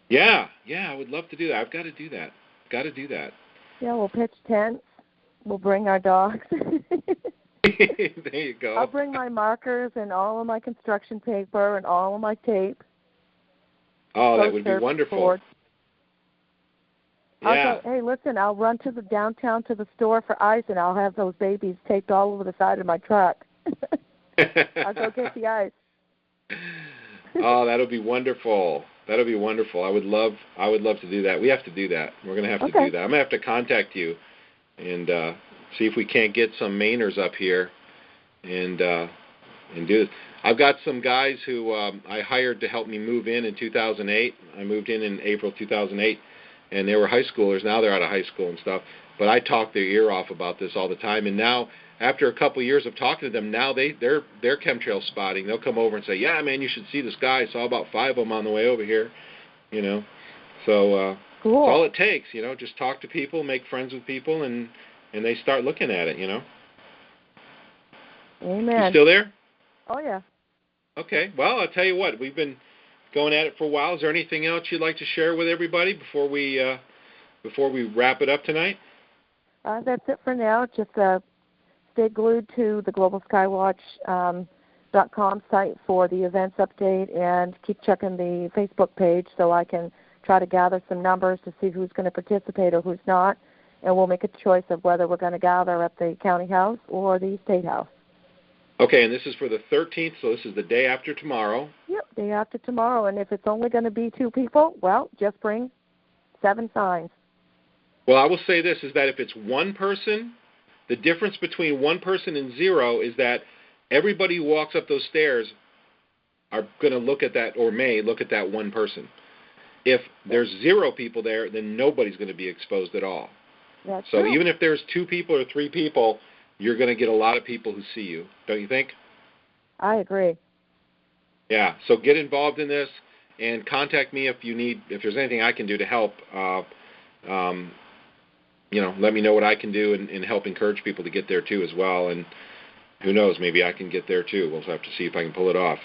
A: Yeah, I would love to do that. I've got to do that.
E: Yeah, we'll pitch tents. We'll bring our dogs.
A: There you go.
E: I'll bring my markers and all of my construction paper and all of my tape.
A: Oh, that would be wonderful.
E: Boards.
A: Yeah.
E: Hey, listen, I'll run to the downtown to the store for ice, and I'll have those babies taped all over the side of my truck. I'll go get the ice.
A: Oh, that'll be wonderful. I would love to do that. We have to do that. We're going to have to do that. I'm going to have to contact you and see if we can't get some Mainers up here and do this. I've got some guys who I hired to help me move in 2008. I moved in April 2008, and they were high schoolers. Now they're out of high school and stuff. But I talk their ear off about this all the time. And now, after a couple of years of talking to them, now they're chemtrail spotting. They'll come over and say, "Yeah, man, you should see this guy. I saw about 5 of them on the way over here." So
E: cool.
A: That's all it takes. Just talk to people, make friends with people, and they start looking at it.
E: Amen.
A: You still there?
E: Oh yeah.
A: Okay. Well, I'll tell you what. We've been going at it for a while. Is there anything else you'd like to share with everybody before we wrap it up tonight?
E: That's it for now. Just stay glued to the Global Skywatch site for the events update, and keep checking the Facebook page so I can try to gather some numbers to see who's going to participate or who's not, and we'll make a choice of whether we're going to gather at the county house or the state house.
A: Okay, and this is for the 13th, so this is the day after tomorrow.
E: Yep, day after tomorrow, and if it's only going to be 2 people, well, just bring 7 signs.
A: Well, I will say this, is that if it's one person, the difference between one person and 0 is that everybody who walks up those stairs are going to look at that, or may look at that one person. If there's 0 people there, then nobody's going to be exposed at all.
E: That's
A: so
E: true.
A: Even if there's 2 people or 3 people, you're going to get a lot of people who see you, don't you think?
E: I agree.
A: Yeah, so get involved in this and contact me if there's anything I can do to help. Let me know what I can do and help encourage people to get there too as well. And who knows, maybe I can get there too. We'll have to see if I can pull it off.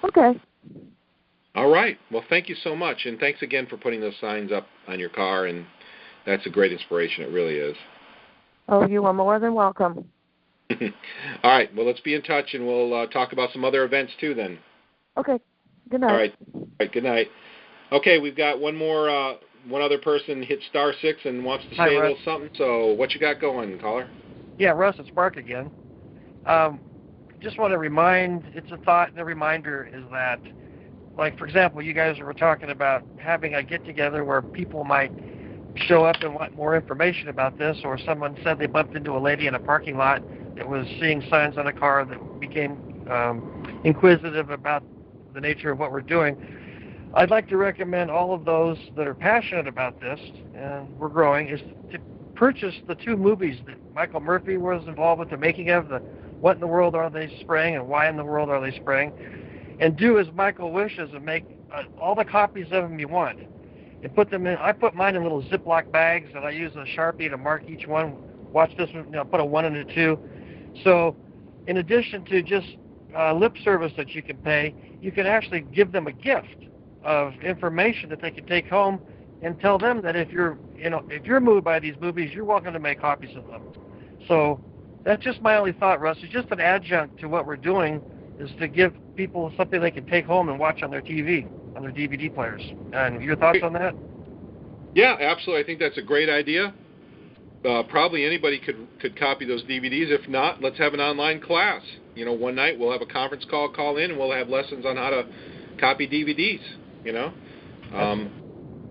E: Okay.
A: All right. Well, thank you so much. And thanks again for putting those signs up on your car. And that's a great inspiration. It really is.
E: Oh, you are more than welcome.
A: All right. Well, let's be in touch, and we'll talk about some other events too then.
E: Okay. Good night.
A: All right. Good night. Okay, we've got one other person hit *6 and wants to say a little something. So what you got going, caller?
B: Yeah, Russ, it's Mark again. Just want to it's a thought and a reminder is that, like, for example, you guys were talking about having a get-together where people might show up and want more information about this, or someone said they bumped into a lady in a parking lot that was seeing signs on a car that became inquisitive about the nature of what we're doing. I'd like to recommend all of those that are passionate about this, and we're growing, is to purchase the 2 movies that Michael Murphy was involved with the making of, the What in the World Are They Spraying and Why in the World Are They Spraying, and do as Michael wishes and make all the copies of them you want. And put them in. I put mine in little Ziploc bags, and I use a Sharpie to mark each one. Watch this one, put a 1 and a 2. So, in addition to just lip service that you can pay, you can actually give them a gift of information that they can take home, and tell them that if you're moved by these movies, you're welcome to make copies of them. So, that's just my only thought, Russ. It's just an adjunct to what we're doing, is to give people something they can take home and watch on their TV, on their DVD players. And your thoughts on that?
A: Yeah, absolutely. I think that's a great idea. Probably anybody could copy those DVDs. If not, let's have an online class. One night we'll have a conference call in, and we'll have lessons on how to copy DVDs.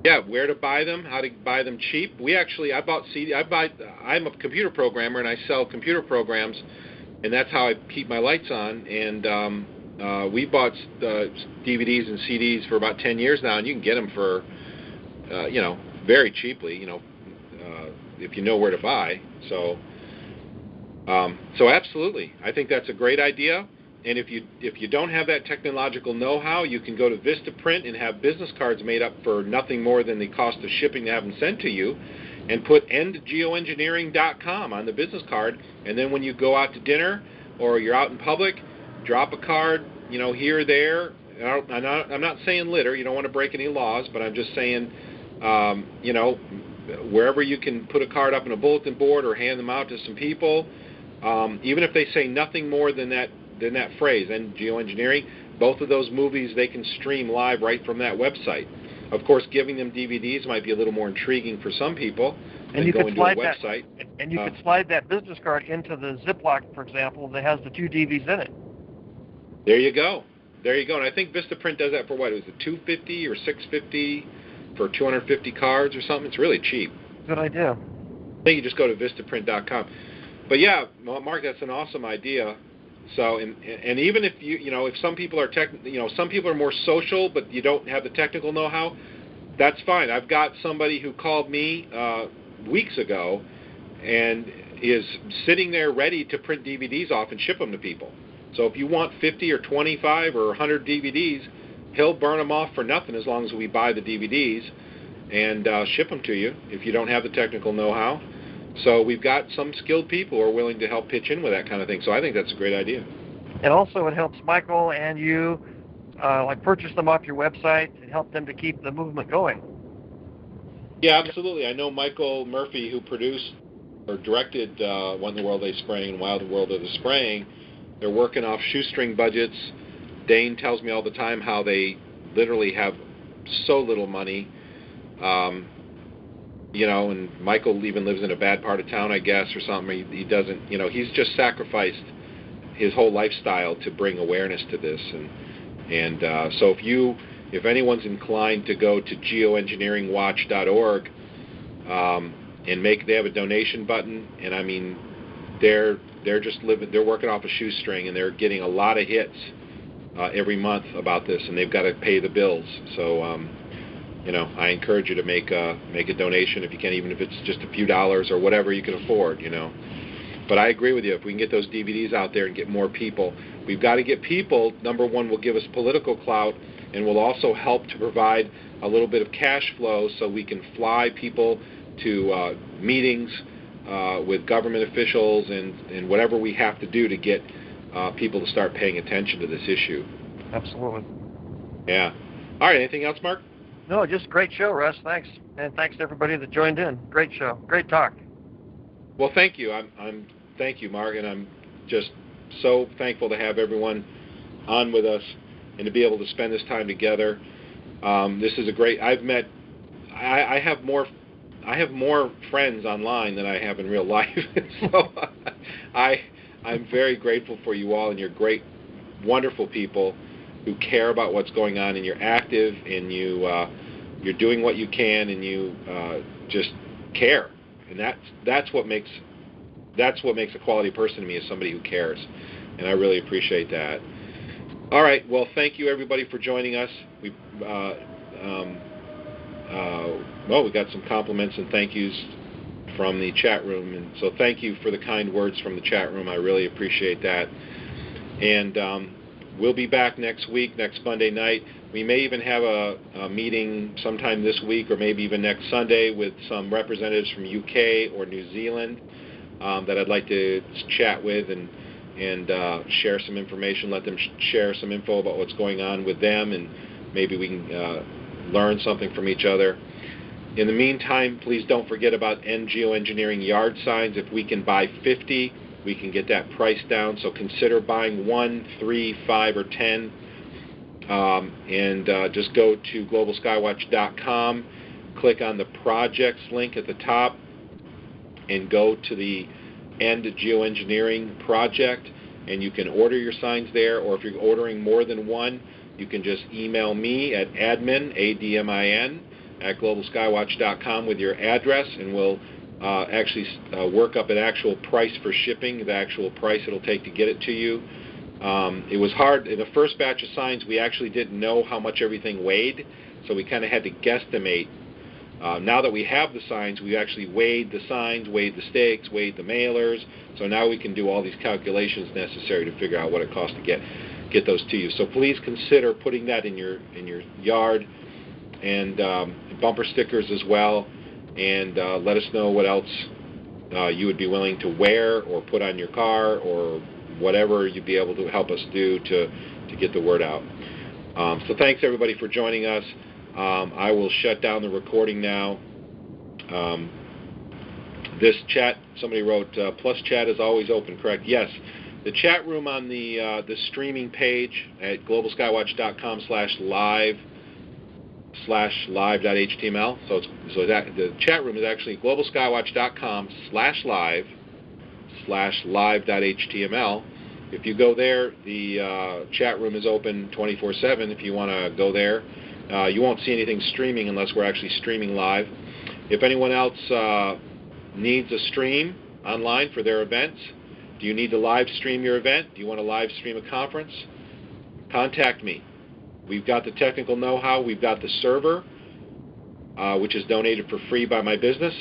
A: Yeah, where to buy them, how to buy them cheap. I'm a computer programmer, and I sell computer programs, and that's how I keep my lights on. And we bought DVDs and CDs for about 10 years now, and you can get them for, very cheaply, if you know where to buy. So absolutely, I think that's a great idea. And if you don't have that technological know-how, you can go to Vistaprint and have business cards made up for nothing more than the cost of shipping to have them sent to you, and put endgeoengineering.com on the business card. And then when you go out to dinner or you're out in public, drop a card, here or there. I'm not saying litter. You don't want to break any laws, but I'm just saying, wherever you can put a card up on a bulletin board or hand them out to some people, even if they say nothing more than that phrase, and geoengineering, both of those movies they can stream live right from that website. Of course, giving them DVDs might be a little more intriguing for some people than going to a website.
B: And you could slide that business card into the Ziploc, for example, that has the 2 DVDs in it.
A: There you go. And I think Vistaprint does that for what? Was it $250 or $650 for 250 cards or something? It's really cheap.
B: Good idea.
A: I think you just go to Vistaprint.com. But yeah, Mark, that's an awesome idea. So, and even if if some people are some people are more social, but you don't have the technical know-how, that's fine. I've got somebody who called me weeks ago and is sitting there ready to print DVDs off and ship them to people. So if you want 50 or 25 or 100 DVDs, he'll burn them off for nothing as long as we buy the DVDs and ship them to you if you don't have the technical know-how. So we've got some skilled people who are willing to help pitch in with that kind of thing. So I think that's a great idea.
B: And also it helps Michael and you purchase them off your website and help them to keep the movement going.
A: Yeah, absolutely. I know Michael Murphy, who produced or directed What in the World Are They Spraying and Why in the World Are They Spraying, They're working off shoestring budgets. Dane tells me all the time how they literally have so little money. And Michael even lives in a bad part of town, I guess, or something. He doesn't, he's just sacrificed his whole lifestyle to bring awareness to this. And so if anyone's inclined to go to geoengineeringwatch.org and they have a donation button, and I mean, they're working off a shoestring, and they're getting a lot of hits every month about this, and they've got to pay the bills. So, I encourage you to make a donation if you can, even if it's just a few dollars or whatever you can afford, But I agree with you. If we can get those DVDs out there and get more people, we've got to get people. Number one, will give us political clout, and will also help to provide a little bit of cash flow so we can fly people to meetings with government officials and whatever we have to do to get people to start paying attention to this issue.
B: Absolutely.
A: Yeah. All right. Anything else, Mark?
B: No, just great show, Russ. Thanks, and thanks to everybody that joined in. Great show. Great talk.
A: Well, thank you. Thank you, Mark, and I'm just so thankful to have everyone on with us and to be able to spend this time together. This is a great. I have more friends online than I have in real life. So I'm very grateful for you all, and you're great, wonderful people who care about what's going on, and you're active, and you're doing what you can, and you just care, and that's what makes a quality person to me, is somebody who cares, and I really appreciate that. All right, well, thank you everybody for joining us. We got some compliments and thank yous from the chat room, and so thank you for the kind words from the chat room. I really appreciate that. And we'll be back next week, next Monday night. We may even have a meeting sometime this week, or maybe even next Sunday, with some representatives from UK or New Zealand that I'd like to chat with and share some information, let them share some info about what's going on with them, and maybe we can learn something from each other. In the meantime, please don't forget about geoengineering yard signs. If we can buy 50, we can get that price down. So consider buying 1, 3, 5, or 10. Just go to globalskywatch.com, click on the projects link at the top, and go to the End Geoengineering project, and you can order your signs there. Or if you're ordering more than one, you can just email me at admin, A-D-M-I-N, at globalskywatch.com with your address, and we'll actually work up an actual price for shipping, the actual price it'll take to get it to you. It was hard. In the first batch of signs, we actually didn't know how much everything weighed, so we kind of had to guesstimate. Now that we have the signs, we actually weighed the signs, weighed the stakes, weighed the mailers, so now we can do all these calculations necessary to figure out what it costs to get those to you. So please consider putting that in your yard, and bumper stickers as well, and let us know what else you would be willing to wear or put on your car, or whatever you'd be able to help us do to get the word out. So thanks everybody for joining us. I will shut down the recording now. This chat, somebody wrote, plus chat is always open, correct? Yes. The chat room on the streaming page at globalskywatch.com/live/live.html. So the chat room is actually globalskywatch.com/live/live.html. If you go there, the chat room is open 24/7. If you want to go there, you won't see anything streaming unless we're actually streaming live. If anyone else needs a stream online for their events, do you need to live stream your event? Do you want to live stream a conference? Contact me. We've got the technical know-how. We've got the server, which is donated for free by my business.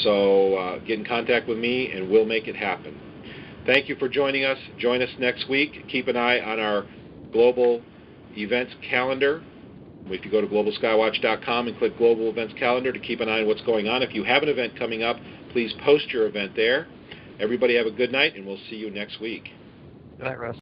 A: So get in contact with me, and we'll make it happen. Thank you for joining us. Join us next week. Keep an eye on our global events calendar. If you go to globalskywatch.com and click Global Events Calendar to keep an eye on what's going on. If you have an event coming up, please post your event there. Everybody have a good night, and we'll see you next week.
B: Good night, Russ.